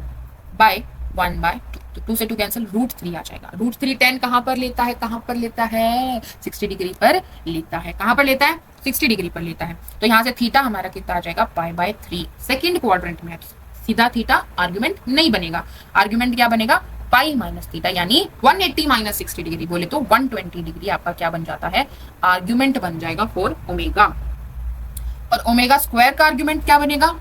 बाय 1/2, तो 2 से 2 कैंसिल, √3 आ जाएगा। √3 tan कहां पर लेता है, कहां पर लेता है, 60 डिग्री पर लेता है। कहां पर लेता है, 60 डिग्री पर लेता है। तो यहां से थीटा हमारा कितना आ जाएगा, π/3। सेकंड क्वाड्रेंट में सीधा थीटा आर्ग्यूमेंट नहीं बनेगा, आर्ग्यूमेंट क्या बनेगा, पाई माइनस थीटा, यानी 180 - 60 डिग्री बोले तो 120 डिग्री आपका क्या बन जाता है, आर्ग्यूमेंट बन जाएगा फॉर ओमेगा। और ओमेगा स्क्वायर का आर्ग्यूमेंट क्या बनेगा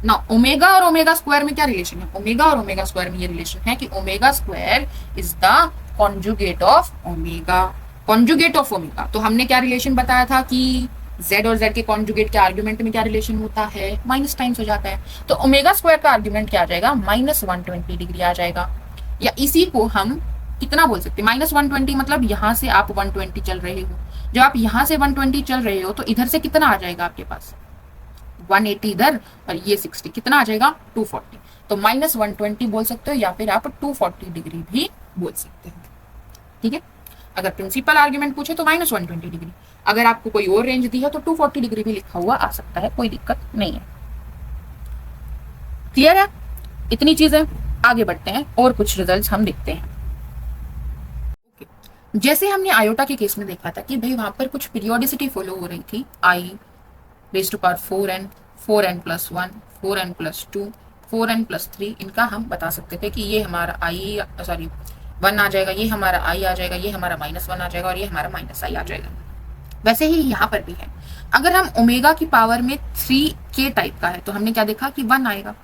ना, ओमेगा और ओमेगा स्क्वायर में क्या रिलेशन है, ओमेगा और ओमेगा स्क्वायर में ये रिलेशन है कि omega square is the conjugate of omega, conjugate of omega. तो हमने क्या रिलेशन बताया था कि z और z के कॉन्जुगेट के आर्ग्यूमेंट में क्या रिलेशन होता है, माइनस टाइम्स हो जाता है। तो ओमेगा स्क्वायर का आर्ग्यूमेंट क्या आ जाएगा, -120 डिग्री आ जाएगा। या इसी को हम कितना बोल सकते हैं, -120 मतलब यहाँ से आप 120 चल रहे हो, जब आप यहाँ से 120 चल रहे हो तो इधर से कितना आ जाएगा आपके पास, 180 इधर और ये 60, कितना आ जाएगा 240। तो -120 बोल सकते हो या फिर आप 240 डिग्री भी बोल सकते हो। ठीक है। अगर प्रिंसिपल आर्ग्यूमेंट पूछे तो -120 डिग्री, अगर आपको कोई और रेंज दी है तो 240 डिग्री भी लिखा हुआ आ सकता है, कोई दिक्कत नहीं है। क्लियर है? इतनी चीजें, आगे बढ़ते हैं और कुछ रिजल्ट्स हम देखते हैं। जैसे हमने आयोटा के केस में देखा था कि भाई वहां पर कुछ पीरियोडिसिटी फॉलो हो रही थी, i⁴n 4n+1 4n+2 4n+3, इनका हम बता सकते थे कि ये हमारा वन आ जाएगा, ये हमारा i आ जाएगा, ये हमारा -1 आ जाएगा और ये हमारा -i आ जाएगा। वैसे ही यहाँ पर भी है। अगर हम ओमेगा की पावर में 3k टाइप का है तो हमने क्या देखा कि 1 आएगा।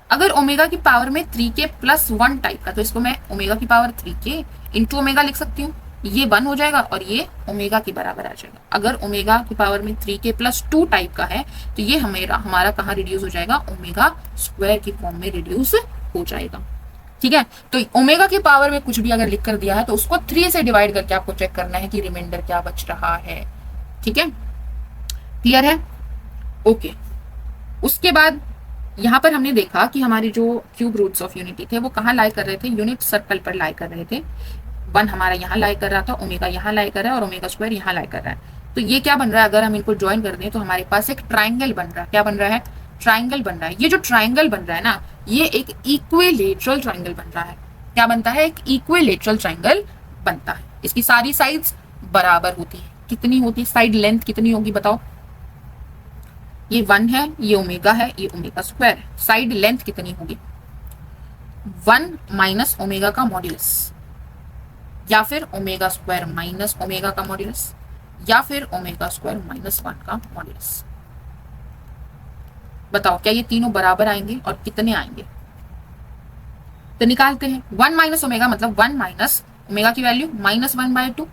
अगर ओमेगा की पावर में 3k + 1 टाइप का, तो इसको मैं ओमेगा की पावर 3k इंटू ओमेगा लिख सकती हूँ, ये 1 हो जाएगा और ये ओमेगा के बराबर आ जाएगा। अगर ओमेगा की पावर में 3k + 2 टाइप का है तो ये हमारा कहाँ रिड्यूस हो जाएगा, ओमेगा स्क्वायर की फॉर्म में रिड्यूस हो जाएगा। ठीक है। तो ओमेगा की पावर में कुछ भी अगर लिख कर दिया है तो उसको 3 से डिवाइड करके आपको चेक करना है कि रिमाइंडर क्या बच रहा है। ठीक है, क्लियर है? ओके। उसके बाद यहां पर हमने देखा कि हमारे जो क्यूब रूट्स ऑफ यूनिटी थे वो कहाँ लाई कर रहे थे, यूनिट सर्कल पर लाई कर रहे थे। 1 हमारा यहाँ लाई कर रहा था, ओमेगा यहाँ लाई कर रहा है और ओमेगा स्क्वायर यहाँ लाई कर रहा है। तो ये क्या बन रहा है, अगर हम इनको ज्वाइन कर दें तो हमारे पास एक ट्राइंगल बन रहा है। क्या बन रहा है, ट्राइंगल बन रहा है। ये जो ट्राइंगल बन रहा है ना, ये एक इक्विलेटरल ट्राइंगल बन रहा है। क्या बनता है, एक इक्विलेटरल ट्राइंगल बनता है। इसकी सारी साइड्स बराबर होती है। कितनी होती है साइड लेंथ, कितनी होगी बताओ। ये 1 है, ये ओमेगा है, ये ओमेगा स्क्वायर है। साइड लेंथ कितनी होगी, 1 - ओमेगा का मॉड्यूलस, या फिर ओमेगा स्क्वायर माइनस ओमेगा का मॉड्यूलस, या फिर ओमेगा स्क्वायर -1 का मॉड्यूलस। बताओ क्या ये तीनों बराबर आएंगे और कितने आएंगे, तो निकालते हैं। 1 - ओमेगा मतलब 1 - ओमेगा की वैल्यू -1/2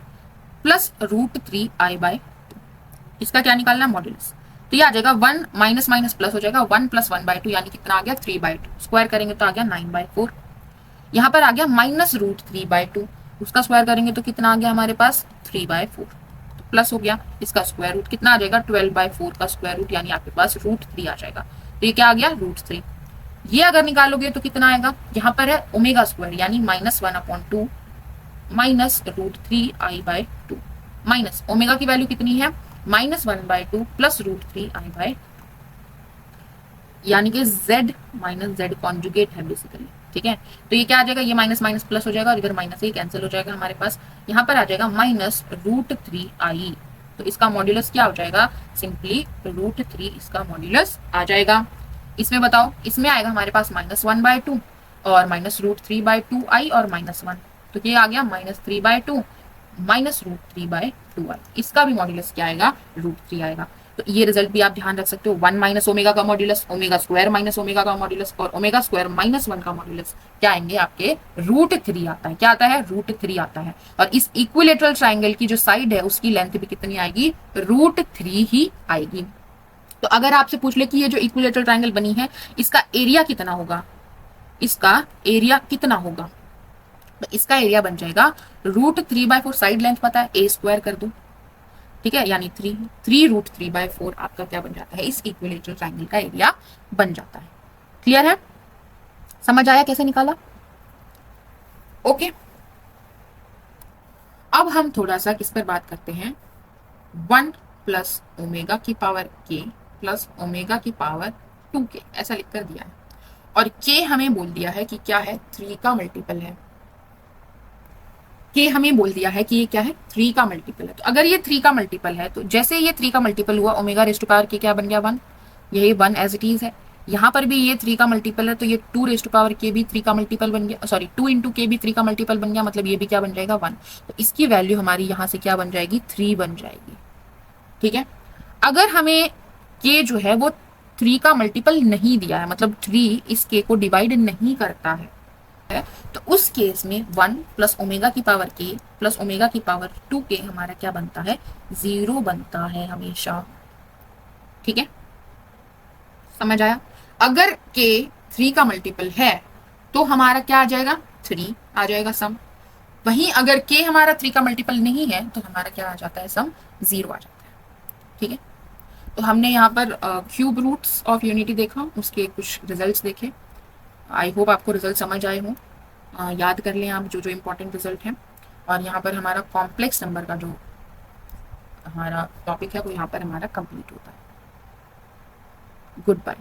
प्लस √3i/2, इसका क्या निकालना है, मॉड्यूलस। तो ये आ जाएगा 1 माइनस माइनस प्लस हो जाएगा, 1 + 1/2 यानी कितना आ गया 3/2, स्क्वायर करेंगे तो आ गया 9/4। यहाँ पर आ गया -√3/2, उसका स्क्वायर करेंगे तो कितना आ गया हमारे पास 3/4, तो प्लस हो गया। इसका स्क्वायर रूट कितना आ जाएगा 12/4 का स्क्वायर रूट, यानी आपके पास √3 आ जाएगा। तो ये क्या आ गया √3। ये अगर निकालोगे तो कितना आएगा, यहाँ पर है ओमेगा स्क्वायर यानी -1/2 माइनस √3i/2 माइनस ओमेगा की वैल्यू कितनी है -1/2 प्लस √3i/2, यानी कि z - z कॉन्जुगेट है बेसिकली। ठीक है, तो ये क्या आ जाएगा, ये माइनस माइनस प्लस हो जाएगा और इधर माइनस ही कैंसिल हो जाएगा हमारे पास। यहाँ पर आ जाएगा -√3i, तो इसका मॉड्यूलस क्या हो जाएगा, सिंपली √3 इसका मॉड्यूलस आ जाएगा। इसमें बताओ, इसमें आएगा हमारे पास -1/2 और -√3/2i और -1, तो ये आ गया -3/2 -√3/2i, इसका भी मॉड्यूलस क्या आएगा √3 आएगा। तो ये रिजल्ट भी आप ध्यान रख सकते हो, 1 माइनस ओमेगा का modulus, omega square minus omega का मॉड्यूलस, और ओमेगा स्क्वायर माइनस 1 का मॉड्यूलस क्या आएंगे आपके, √3 आता है। क्या आता है, √3 आता है। और इस इक्विलेटरल ट्राइंगल की जो साइड है उसकी लेंथ भी कितनी आएगी, √3 ही आएगी। तो अगर आपसे पूछ ले कि ये जो इक्विलेटरल ट्राइंगल बनी है इसका एरिया कितना होगा, इसका एरिया कितना होगा, तो इसका एरिया बन जाएगा √3/4, साइड लेंथ पता है, a स्क्वायर कर दो, ठीक है, यानी 3√3/4 आपका क्या बन जाता है, इस इक्विलेटरल ट्राइंगल का एरिया बन जाता है। क्लियर है, समझ आया कैसे निकाला? ओके, अब हम थोड़ा सा किस पर बात करते हैं, 1 प्लस ओमेगा की पावर k प्लस ओमेगा की पावर 2k, ऐसा लिखकर दिया है, और k हमें बोल दिया है कि क्या है, 3 का मल्टीपल है। k हमें बोल दिया है कि ये क्या है, 3 का मल्टीपल है। तो अगर ये 3 का मल्टीपल है तो जैसे ये 3 का मल्टीपल हुआ, omega raise to power k क्या बन गया, 1, यही 1 एज इट इज है। यहाँ पर भी ये 3 का मल्टीपल है तो ये 2 रेज़ टू पावर k भी 3 का मल्टीपल बन गया, सॉरी 2 इंटू k भी 3 का मल्टीपल बन गया, मतलब ये भी क्या बन जाएगा, 1। तो इसकी वैल्यू हमारी यहाँ से क्या बन जाएगी, 3 बन जाएगी। ठीक है, अगर हमें k जो है वो 3 का मल्टीपल नहीं दिया है, मतलब 3 इस k को डिवाइड नहीं करता है, तो उस केस में 1 प्लस ओमेगा की पावर k प्लस ओमेगा की पावर 2k हमारा क्या बनता है, 0 बनता है हमेशा। ठीक है, समझ आया? अगर k 3 का मल्टीपल है तो हमारा क्या आ जाएगा, 3 आ जाएगा सम। वहीं अगर k हमारा 3 का मल्टीपल नहीं है तो हमारा क्या आ जाता है, सम 0 आ जाता है। ठीक है, तो हमने यहाँ पर क्यूब रूट्स ऑफ यूनिटी देखा, उसके कुछ रिजल्ट्स देखे। आई होप आपको रिजल्ट समझ आए हों। याद कर लें आप जो जो इम्पोर्टेंट रिजल्ट हैं। और यहाँ पर हमारा कॉम्प्लेक्स नंबर का जो हमारा टॉपिक है वो यहाँ पर हमारा कंप्लीट होता है। Good bye.